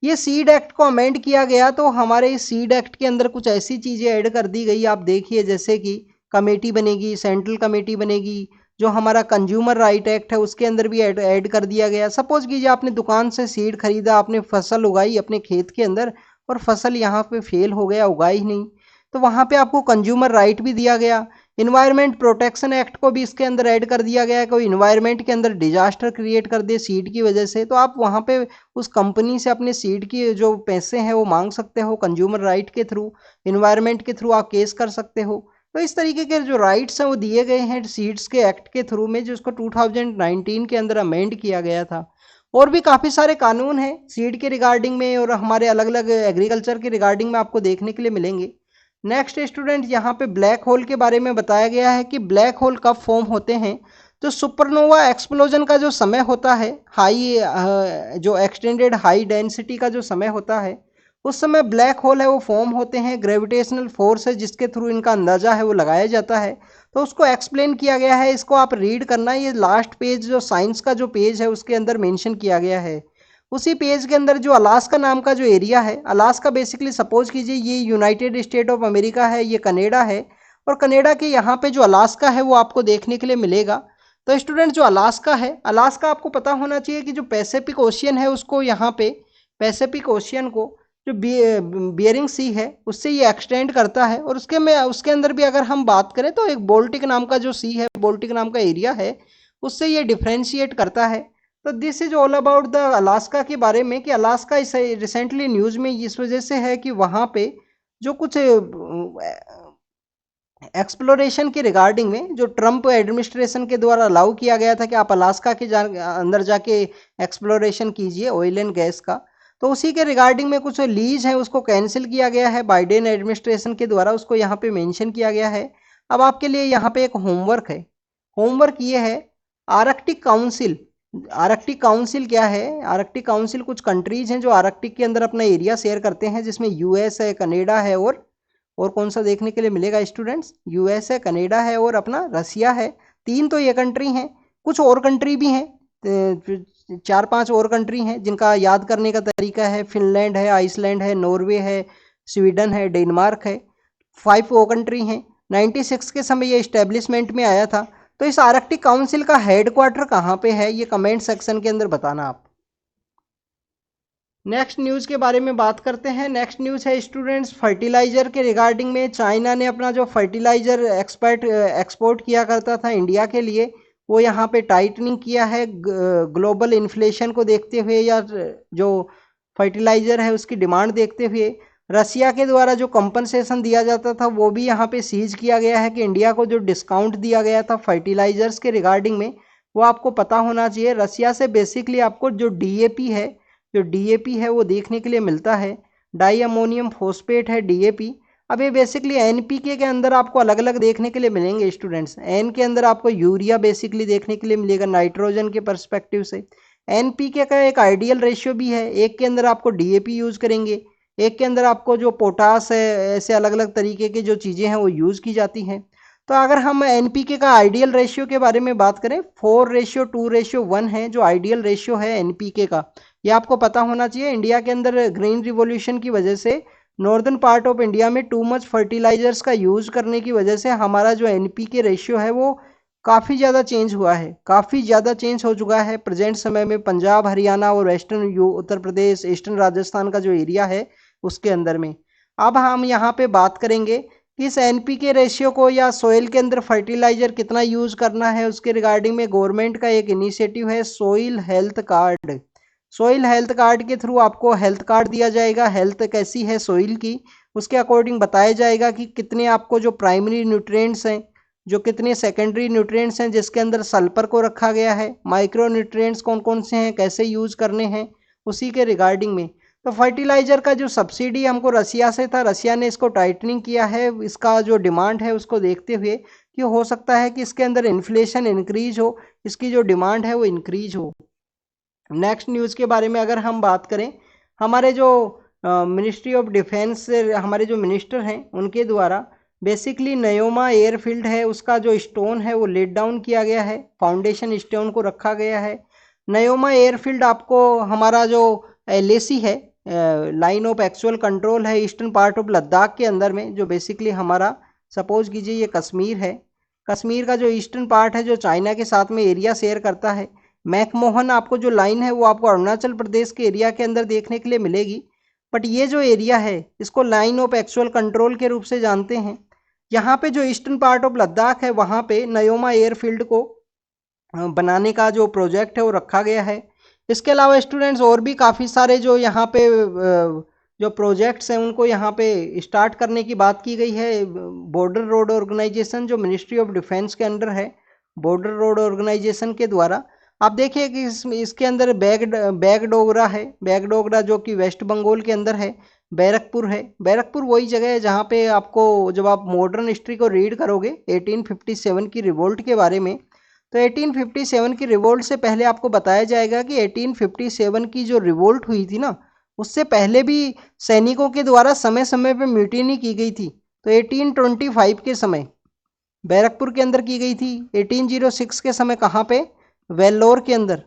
ये सीड एक्ट को अमेंड किया गया, तो हमारे इस सीड एक्ट के अंदर कुछ ऐसी चीज़ें ऐड कर दी गई, आप देखिए, जैसे कि कमेटी बनेगी, सेंट्रल कमेटी बनेगी। जो हमारा कंज्यूमर राइट एक्ट है उसके अंदर भी ऐड कर दिया गया। सपोज कीजिए आपने दुकान से सीड खरीदा, आपने फसल उगाई अपने खेत के अंदर और फसल यहाँ पे फेल हो गया, उगाई ही नहीं, तो वहाँ पे आपको कंज्यूमर राइट भी दिया गया। इन्वायरमेंट प्रोटेक्शन एक्ट को भी इसके अंदर ऐड कर दिया गया है। कोई इन्वायरमेंट के अंदर डिजास्टर क्रिएट कर दे सीड की वजह से, तो आप वहाँ पे उस कंपनी से अपने सीड की जो पैसे हैं वो मांग सकते हो, कंज्यूमर राइट के थ्रू, इन्वायरमेंट के थ्रू आप केस कर सकते हो। तो इस तरीके के जो राइट्स हैं वो दिए गए हैं सीड्स के एक्ट के थ्रू में, जिसको 2019 के अंदर अमेंड किया गया था। और भी काफ़ी सारे कानून हैं सीड के रिगार्डिंग में और हमारे अलग अलग एग्रीकल्चर के रिगार्डिंग में आपको देखने के लिए मिलेंगे। नेक्स्ट स्टूडेंट, यहाँ पे ब्लैक होल के बारे में बताया गया है कि ब्लैक होल कब फॉर्म होते हैं। तो सुपरनोवा एक्सप्लोजन का जो समय होता है, जो एक्सटेंडेड हाई डेंसिटी का जो समय होता है, उस समय ब्लैक होल है वो फॉर्म होते हैं। ग्रेविटेशनल फोर्स है जिसके थ्रू इनका अंदाजा है वो लगाया जाता है। तो उसको एक्सप्लेन किया गया है, इसको आप रीड करना। ये लास्ट पेज जो साइंस का जो पेज है उसके अंदर मेंशन किया गया है। उसी पेज के अंदर जो अलास्का नाम का जो एरिया है, अलास्का बेसिकली सपोज कीजिए ये यूनाइटेड स्टेट ऑफ अमेरिका है, ये कनाडा है, और कनाडा के यहाँ पे जो अलास्का है वो आपको देखने के लिए मिलेगा। तो स्टूडेंट, जो अलास्का है, अलास्का आपको पता होना चाहिए कि जो पैसिफिक ओशियन है उसको यहाँ पे पैसिफिक ओशियन को जो बियरिंग सी है उससे ये एक्सटेंड करता है, और उसके अंदर भी अगर हम बात करें तो एक बोल्टिक नाम का जो सी है, बोल्टिक नाम का एरिया है, उससे ये डिफ्रेंशिएट करता है। तो this is all about the Alaska के बारे में, कि अलास्का इस रिसेंटली न्यूज़ में इस वजह से है कि वहाँ पे जो कुछ एक्सप्लोरेशन के रिगार्डिंग में जो ट्रम्प एडमिनिस्ट्रेशन के द्वारा अलाउ किया गया था कि आप अलास्का के अंदर जाके एक्सप्लोरेशन कीजिए ऑयल एंड गैस का, तो उसी के रिगार्डिंग में कुछ लीज है उसको कैंसिल किया गया है बाइडेन एडमिनिस्ट्रेशन के द्वारा, उसको यहाँ पे मेंशन किया गया है। अब आपके लिए यहाँ पे एक होमवर्क है। होमवर्क ये है, आर्कटिक काउंसिल। आर्कटिक काउंसिल क्या है? आर्कटिक काउंसिल कुछ कंट्रीज हैं जो आर्कटिक के अंदर अपना एरिया शेयर करते हैं, जिसमें यूएस है, कनाडा है, और कौन सा देखने के लिए मिलेगा स्टूडेंट्स? यूएस है, कनाडा है, और अपना रसिया है। तीन तो ये कंट्री हैं, कुछ और कंट्री भी हैं, 4-5 और कंट्री हैं जिनका याद करने का तरीका है। फिनलैंड है, आइसलैंड है, नॉर्वे है, स्वीडन है, डेनमार्क है। 5 वो कंट्री हैं। 96 के समय ये इस्टेब्लिशमेंट में आया था। तो इस आर्कटिक काउंसिल का हेडक्वार्टर कहाँ पे है, ये कमेंट सेक्शन के अंदर बताना आप। नेक्स्ट न्यूज़ के बारे में बात करते हैं। नेक्स्ट न्यूज़ है स्टूडेंट्स फर्टिलाइज़र के रिगार्डिंग में। चाइना ने अपना जो फर्टिलाइज़र एक्सपोर्ट किया करता था इंडिया के लिए, वो यहाँ पे टाइटनिंग किया है ग्लोबल इन्फ्लेशन को देखते हुए, या जो फर्टिलाइज़र है उसकी डिमांड देखते हुए। रसिया के द्वारा जो कंपनसेशन दिया जाता था वो भी यहाँ पे सीज किया गया है, कि इंडिया को जो डिस्काउंट दिया गया था फर्टिलाइज़र्स के रिगार्डिंग में, वो आपको पता होना चाहिए। रसिया से बेसिकली आपको जो डीएपी है वो देखने के लिए मिलता है। डाई अमोनियम फॉस्फेट है डीएपी। अब ये बेसिकली एनपीके के अंदर आपको अलग अलग देखने के लिए मिलेंगे स्टूडेंट्स। एन के अंदर आपको यूरिया बेसिकली देखने के लिए मिलेगा नाइट्रोजन के परस्पेक्टिव से। एनपीके का एक आइडियल रेशियो भी है, एक के अंदर आपको डीएपी यूज करेंगे, एक के अंदर आपको जो पोटास है, ऐसे अलग अलग तरीके की जो चीज़ें हैं वो यूज़ की जाती हैं। तो अगर हम एनपीके का आइडियल रेशियो के बारे में बात करें, 4:2:1 है जो आइडियल रेशियो है एनपीके का। ये आपको पता होना चाहिए। इंडिया के अंदर ग्रीन रिवॉल्यूशन की वजह से नॉर्दर्न पार्ट ऑफ इंडिया में टू मच फर्टिलाइजर्स का यूज़ करने की वजह से हमारा जो एनपीके रेशियो है वो काफ़ी ज़्यादा चेंज हुआ है, काफ़ी ज़्यादा चेंज हो चुका है। प्रेजेंट समय में पंजाब, हरियाणा और वेस्टर्न उत्तर प्रदेश, ईस्टर्न राजस्थान का जो एरिया है उसके अंदर में। अब हम यहाँ पे बात करेंगे कि इस एनपीके रेशियो को या सोइल के अंदर फर्टिलाइजर कितना यूज़ करना है, उसके रिगार्डिंग में गवर्नमेंट का एक इनिशिएटिव है soil health card. Soil health card के थ्रू आपको हेल्थ कार्ड दिया जाएगा। हेल्थ कैसी है सोइल की, उसके अकॉर्डिंग बताया जाएगा कि कितने आपको जो प्राइमरी न्यूट्रिएंट्स हैं, जो कितने सेकेंडरी न्यूट्रिएंट्स हैं जिसके अंदर सल्फर को रखा गया है, माइक्रो न्यूट्रिएंट्स कौन कौन से हैं, कैसे यूज़ करने हैं, उसी के रिगार्डिंग में। तो फर्टिलाइज़र का जो सब्सिडी हमको रसिया से था, रसिया ने इसको टाइटनिंग किया है इसका जो डिमांड है उसको देखते हुए, कि हो सकता है कि इसके अंदर इन्फ्लेशन इंक्रीज हो, इसकी जो डिमांड है वो इंक्रीज हो। नेक्स्ट न्यूज़ के बारे में अगर हम बात करें, हमारे जो मिनिस्ट्री ऑफ डिफेंस से हमारे जो मिनिस्टर हैं उनके द्वारा बेसिकली नयोमा एयरफील्ड है उसका जो स्टोन है वो लेट डाउन किया गया है, फाउंडेशन स्टोन को रखा गया है। नयोमा एयरफील्ड आपको हमारा जो एलएसी है, लाइन ऑफ एक्चुअल कंट्रोल है ईस्टर्न पार्ट ऑफ लद्दाख के अंदर में, जो बेसिकली हमारा सपोज कीजिए ये कश्मीर है। कश्मीर का जो ईस्टर्न पार्ट है जो चाइना के साथ में एरिया शेयर करता है। मैकमोहन आपको जो लाइन है वो आपको अरुणाचल प्रदेश के एरिया के अंदर देखने के लिए मिलेगी। बट ये जो एरिया है इसको लाइन ऑफ एक्चुअल कंट्रोल के रूप से जानते हैं। यहाँ पे जो ईस्टर्न पार्ट ऑफ लद्दाख है वहाँ पे नयोमा एयरफील्ड को बनाने का जो प्रोजेक्ट है वो रखा गया है। इसके अलावा स्टूडेंट्स और भी काफ़ी सारे जो यहाँ पे जो प्रोजेक्ट्स हैं उनको यहाँ पे स्टार्ट करने की बात की गई है। बॉर्डर रोड ऑर्गेनाइजेशन जो मिनिस्ट्री ऑफ डिफेंस के अंडर है, बॉर्डर रोड ऑर्गेनाइजेशन के द्वारा आप देखिए कि इसके अंदर बैगडोगरा है। बैगडोगरा जो कि वेस्ट बंगाल के अंदर है। बैरकपुर है। बैरकपुर वही जगह है जहाँ पे आपको जब आप मॉडर्न हिस्ट्री को रीड करोगे 1857 की रिवोल्ट के बारे में, तो 1857 की रिवोल्ट से पहले आपको बताया जाएगा कि 1857 की जो रिवोल्ट हुई थी ना, उससे पहले भी सैनिकों के द्वारा समय समय पे म्यूटिनी की गई थी। तो 1825 के समय बैरकपुर के अंदर की गई थी। 1806 के समय कहाँ पे? वेल्लोर के अंदर।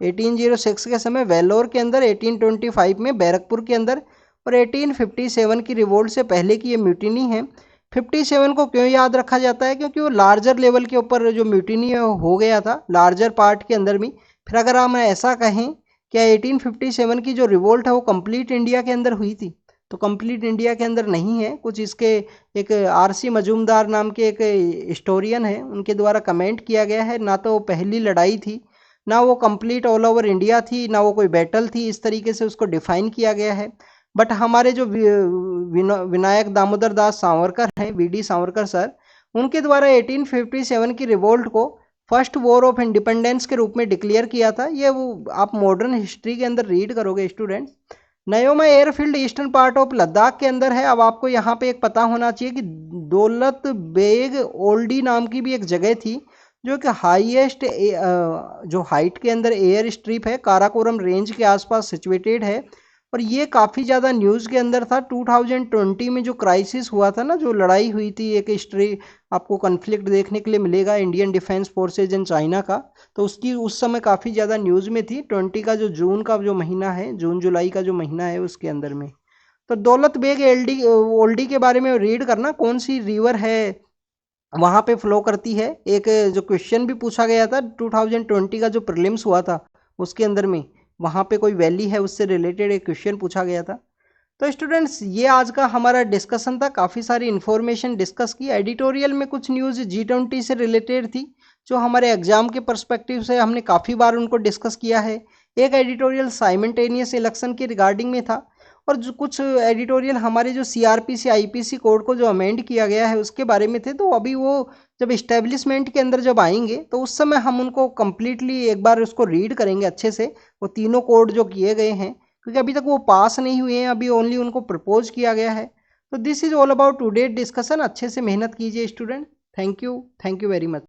1806 के समय वेल्लोर के अंदर, 1825 में बैरकपुर के अंदर, और 1857 की रिवोल्ट से पहले की ये म्यूटिनी है। 57 को क्यों याद रखा जाता है? क्योंकि वो लार्जर लेवल के ऊपर जो म्यूटिनी हो गया था लार्जर पार्ट के अंदर भी। फिर अगर हम ऐसा कहें क्या 1857 की जो रिवोल्ट है वो कंप्लीट इंडिया के अंदर हुई थी? तो कंप्लीट इंडिया के अंदर नहीं है। कुछ इसके एक आरसी मजूमदार नाम के एक हिस्टोरियन है, उनके द्वारा कमेंट किया गया है। ना तो पहली लड़ाई थी, ना वो कंप्लीट ऑल ओवर इंडिया थी, ना वो कोई बैटल थी, इस तरीके से उसको डिफाइन किया गया है। बट हमारे जो विनायक दामोदर दास सावरकर हैं, वीडी सावरकर सर, उनके द्वारा 1857 की रिवोल्ट को फर्स्ट वॉर ऑफ इंडिपेंडेंस के रूप में डिक्लेयर किया था। ये वो आप मॉडर्न हिस्ट्री के अंदर रीड करोगे students. Nyoma airfield eastern part of Ladakh के अंदर है। अब आपको यहाँ पे एक पता होना चाहिए कि दौलत बेग ओल्डी नाम की भी एक जगह थी, जो कि हाईएस्ट जो हाइट के अंदर एयर स्ट्रिप है, काराकोरम रेंज के आसपास सिचुएटेड है। और ये काफ़ी ज़्यादा न्यूज़ के अंदर था। 2020 में जो क्राइसिस हुआ था ना, जो लड़ाई हुई थी, एक हिस्ट्री आपको कन्फ्लिक्ट देखने के लिए मिलेगा Indian defence forces and China का, तो उसकी उस समय काफ़ी ज़्यादा न्यूज़ में थी। 20 का जो जून का जो महीना है, जून जुलाई का जो महीना है, उसके अंदर में। तो दौलत बेग ओल्डी के बारे में रीड करना, कौन सी रिवर है वहाँ पे फ्लो करती है। एक जो क्वेश्चन भी पूछा गया था 2020 का जो प्रीलिम्स हुआ था, उसके अंदर में वहाँ पे कोई वैली है, उससे रिलेटेड एक क्वेश्चन पूछा गया था। तो स्टूडेंट्स, ये आज का हमारा डिस्कशन था। काफ़ी सारी इन्फॉर्मेशन डिस्कस की। एडिटोरियल में कुछ न्यूज़ G20 से रिलेटेड थी, जो हमारे एग्जाम के पर्सपेक्टिव से हमने काफ़ी बार उनको डिस्कस किया है। एक एडिटोरियल साइमल्टेनियस इलेक्शन के रिगार्डिंग में था, और जो कुछ एडिटोरियल हमारे जो CRPC IPC कोड को जो अमेंड किया गया है उसके बारे में थे। तो अभी वो जब इस्टेब्लिशमेंट के अंदर जब आएंगे तो उस समय हम उनको कम्प्लीटली एक बार उसको रीड करेंगे अच्छे से, वो तीनों कोड जो किए गए हैं, क्योंकि अभी तक वो पास नहीं हुए हैं, अभी ओनली उनको प्रपोज किया गया है। तो this is all about today discussion. अच्छे से मेहनत कीजिए student. Thank you very much.